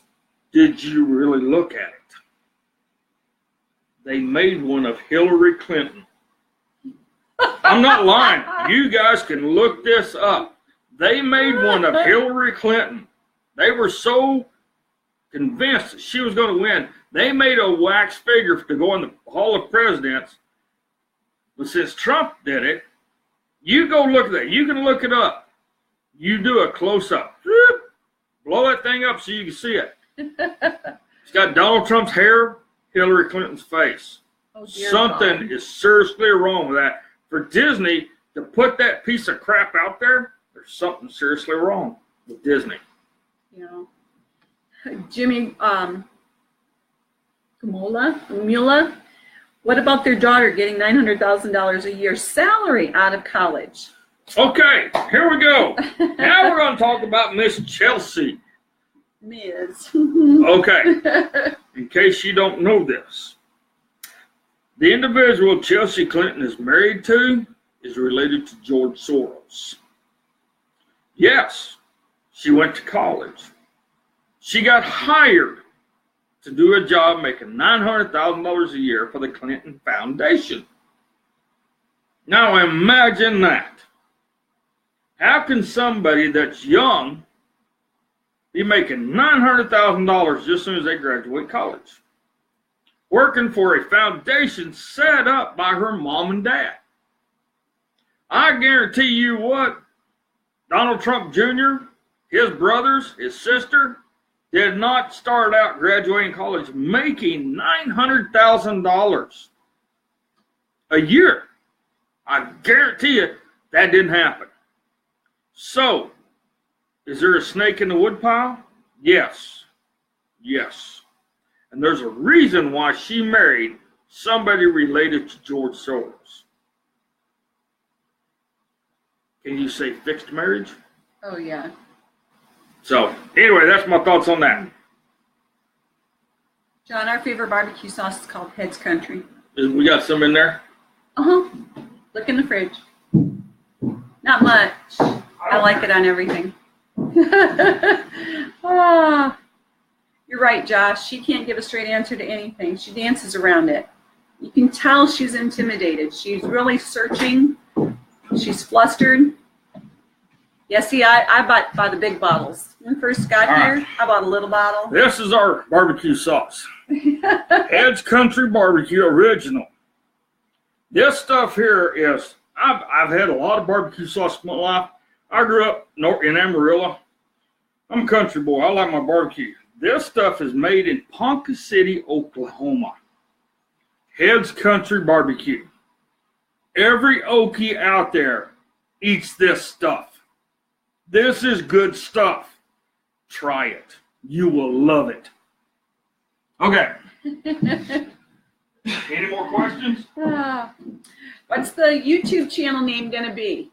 Did you really look at it? They made one of Hillary Clinton. I'm not lying. You guys can look this up. They made one of Hillary Clinton. They were so convinced that she was going to win. They made a wax figure to go in the Hall of Presidents. But since Trump did it, you go look at that. You can look it up. You do a close-up. Blow that thing up so you can see it. It's got Donald Trump's hair, Hillary Clinton's face. Oh, dear Something God. is seriously wrong with that. For Disney to put that piece of crap out there, there's something seriously wrong with Disney. You know, Jimmy Mula, what about their daughter getting $900,000 a year salary out of college? Okay, here we go. Now we're going to talk about Miss Chelsea. Ms. Okay, in case you don't know this, the individual Chelsea Clinton is married to is related to George Soros. Yes, she went to college. She got hired to do a job making $900,000 a year for the Clinton Foundation. Now imagine that. How can somebody that's young be making $900,000 just as soon as they graduate college? Working for a foundation set up by her mom and dad. I guarantee you what, Donald Trump Jr., his brothers, his sister, did not start out graduating college making $900,000 a year. I guarantee you that didn't happen. So, is there a snake in the woodpile? Yes. Yes. And there's a reason why she married somebody related to George Soros. Can you say fixed marriage? Oh, yeah. So, anyway, that's my thoughts on that. John, our favorite barbecue sauce is called Head's Country. We got some in there? Uh-huh. Look in the fridge. Not much. I like it on everything. Ah, you're right, Josh. She can't give a straight answer to anything. She dances around it. You can tell she's intimidated. She's really searching. She's flustered. Yeah, see, I bought the big bottles. When I first got here, I bought a little bottle. This is our barbecue sauce. Head's Country Barbecue Original. This stuff here is, I've had a lot of barbecue sauce in my life. I grew up in Amarillo. I'm a country boy. I like my barbecue. This stuff is made in Ponca City, Oklahoma. Head's Country Barbecue. Every Okie out there eats this stuff. This is good stuff. Try it. You will love it. Okay. Any more questions? What's the YouTube channel name going to be?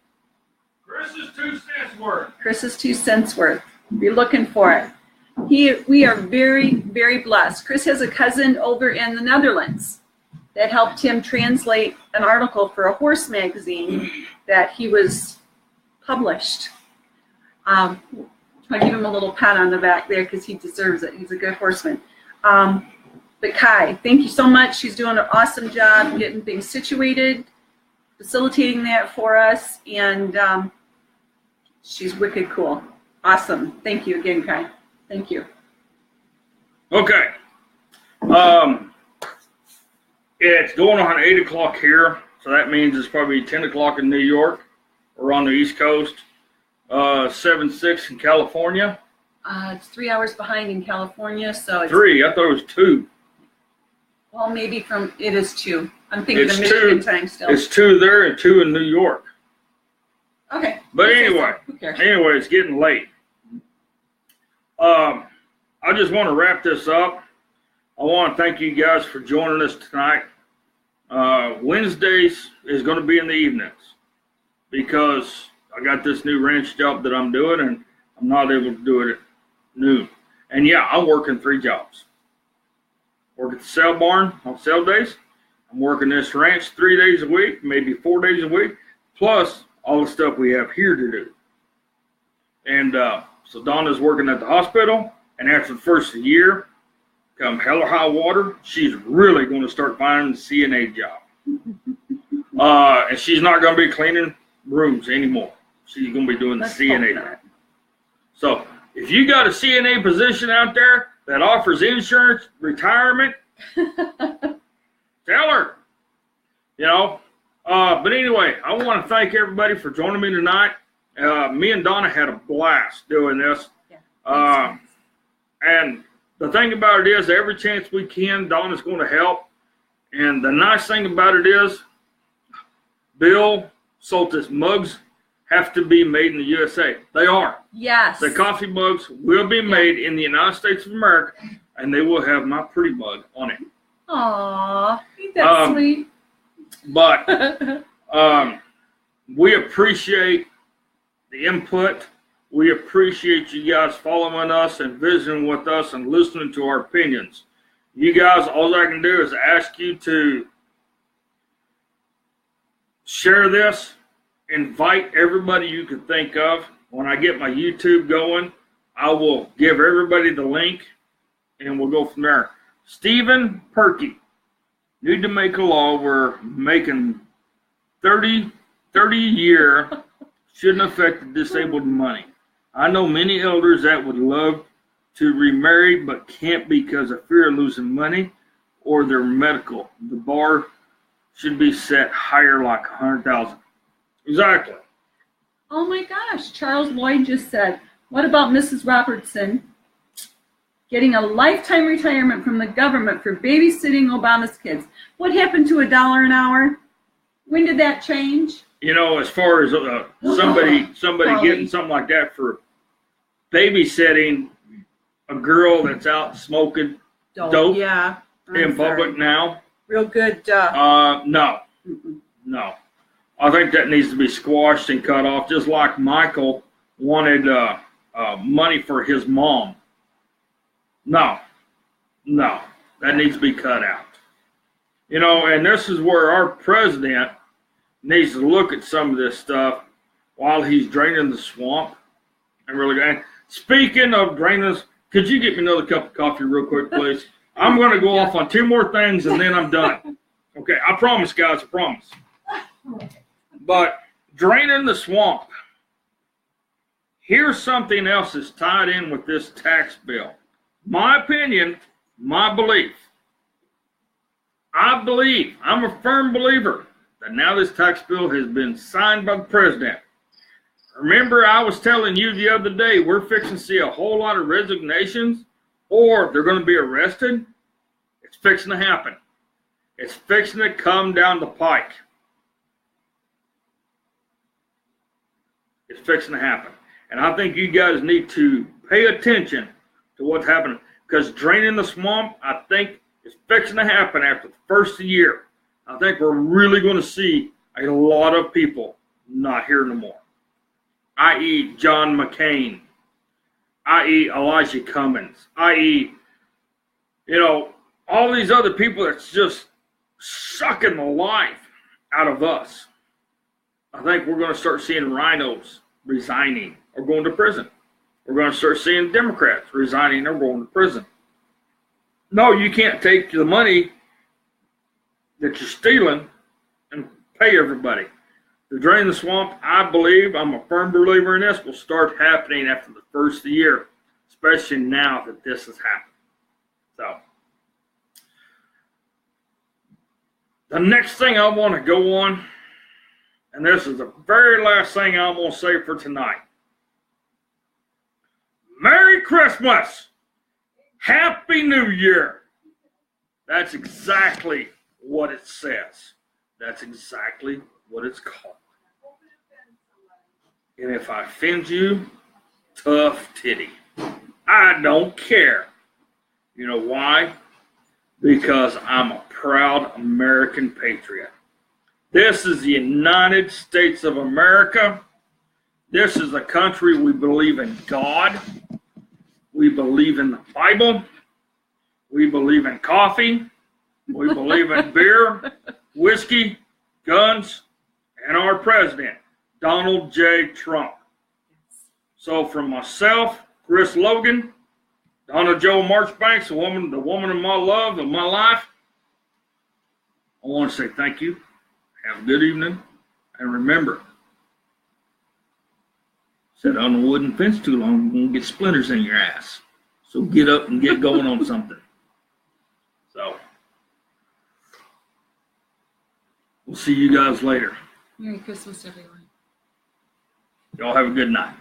Chris's 2 cents worth. Chris's 2 cents worth. Be looking for it. We are very, very blessed. Chris has a cousin over in the Netherlands that helped him translate an article for a horse magazine that he was published. I give him a little pat on the back there because he deserves it. He's a good horseman. But Kai, thank you so much. She's doing an awesome job getting things situated, facilitating that for us, and she's wicked cool. Awesome. Thank you again, Kai. Thank you. Okay. It's going on 8 o'clock here, so that means it's probably 10 o'clock in New York or on the East Coast. 7-6 in California. It's 3 hours behind in California, so it's 3. I thought it was 2. Well, maybe it is 2. I'm thinking It's of Michigan 2. time still. It's 2 there and 2 in New York. Okay. But anyway, Who cares? it's getting late. I just want to wrap this up. I want to thank you guys for joining us tonight. Wednesdays is going to be in the evenings because I got this new ranch job that I'm doing and I'm not able to do it at noon. And yeah, I'm working 3 jobs. Work at the sale barn on sale days. I'm working this ranch 3 days a week, maybe 4 days a week, plus all the stuff we have here to do. And so Donna's working at the hospital, and after the first of the year, come hell or high water, she's really going to start finding a CNA job. And she's not going to be cleaning rooms anymore. She's going to be doing the CNA. So if you got a CNA position out there that offers insurance, retirement, tell her. But anyway, I want to thank everybody for joining me tonight. Me and Donna had a blast doing this. Yeah, and the thing about it is, every chance we can, Donna's going to help. And the nice thing about it is, Bill Soltis mugs have to be made in the USA. They are. Yes. The coffee mugs will be made in the United States of America, and they will have my pretty mug on it. Aww, that's sweet. But we appreciate the input. We appreciate you guys following us and visiting with us and listening to our opinions. You guys, all I can do is ask you to share this, invite everybody you can think of. When I get my YouTube going, I will give everybody the link, and we'll go from there. Stephen Perky, need to make a law where making 30 a year shouldn't affect the disabled money. I know many elders that would love to remarry but can't because of fear of losing money or their medical. The bar should be set higher, like 100,000. Exactly. Oh my gosh, Charles Lloyd just said, what about Mrs. Robertson getting a lifetime retirement from the government for babysitting Obama's kids? What happened to $1 an hour? When did that change? As far as somebody getting something like that for babysitting a girl that's out smoking dope in public now. Real good. No. No. I think that needs to be squashed and cut off, just like Michael wanted money for his mom. No. That needs to be cut out. And this is where our president needs to look at some of this stuff while he's draining the swamp. And really, and speaking of draining, could you get me another cup of coffee real quick, please? I'm going to go off on 2 more things and then I'm done. Okay, I promise, guys, I promise. But draining the swamp. Here's something else that's tied in with this tax bill. My opinion, my belief. I'm a firm believer that now this tax bill has been signed by the president. Remember, I was telling you the other day, we're fixing to see a whole lot of resignations, or they're going to be arrested. It's fixing to happen. It's fixing to come down the pike. It's fixing to happen. And I think you guys need to pay attention to what's happening, because draining the swamp, I think, is fixing to happen after the first of the year. I think we're really going to see a lot of people not here no more, i.e. John McCain, i.e. Elijah Cummings, i.e. all these other people that's just sucking the life out of us. I think we're going to start seeing rhinos resigning or going to prison. We're going to start seeing Democrats resigning or going to prison. No, you can't take the money that you're stealing and pay everybody. To drain the swamp, I believe, I'm a firm believer in this, will start happening after the first of the year, especially now that this has happened. So, the next thing I want to go on, and this is the very last thing I'm going to say for tonight. Merry Christmas! Happy New Year! That's exactly what it says. That's exactly what it's called. And if I offend you, tough titty. I don't care. You know why? Because I'm a proud American patriot. This is the United States of America. This is a country we believe in God. We believe in the Bible. We believe in coffee. We believe in beer, whiskey, guns, and our president, Donald J. Trump. So from myself, Chris Logan, Donna Jo Marchbanks, the woman of my love, of my life, I want to say thank you. Have a good evening. And remember, sit on a wooden fence too long, you're going to get splinters in your ass. So get up and get going on something. So, we'll see you guys later. Merry Christmas, everyone. Y'all have a good night.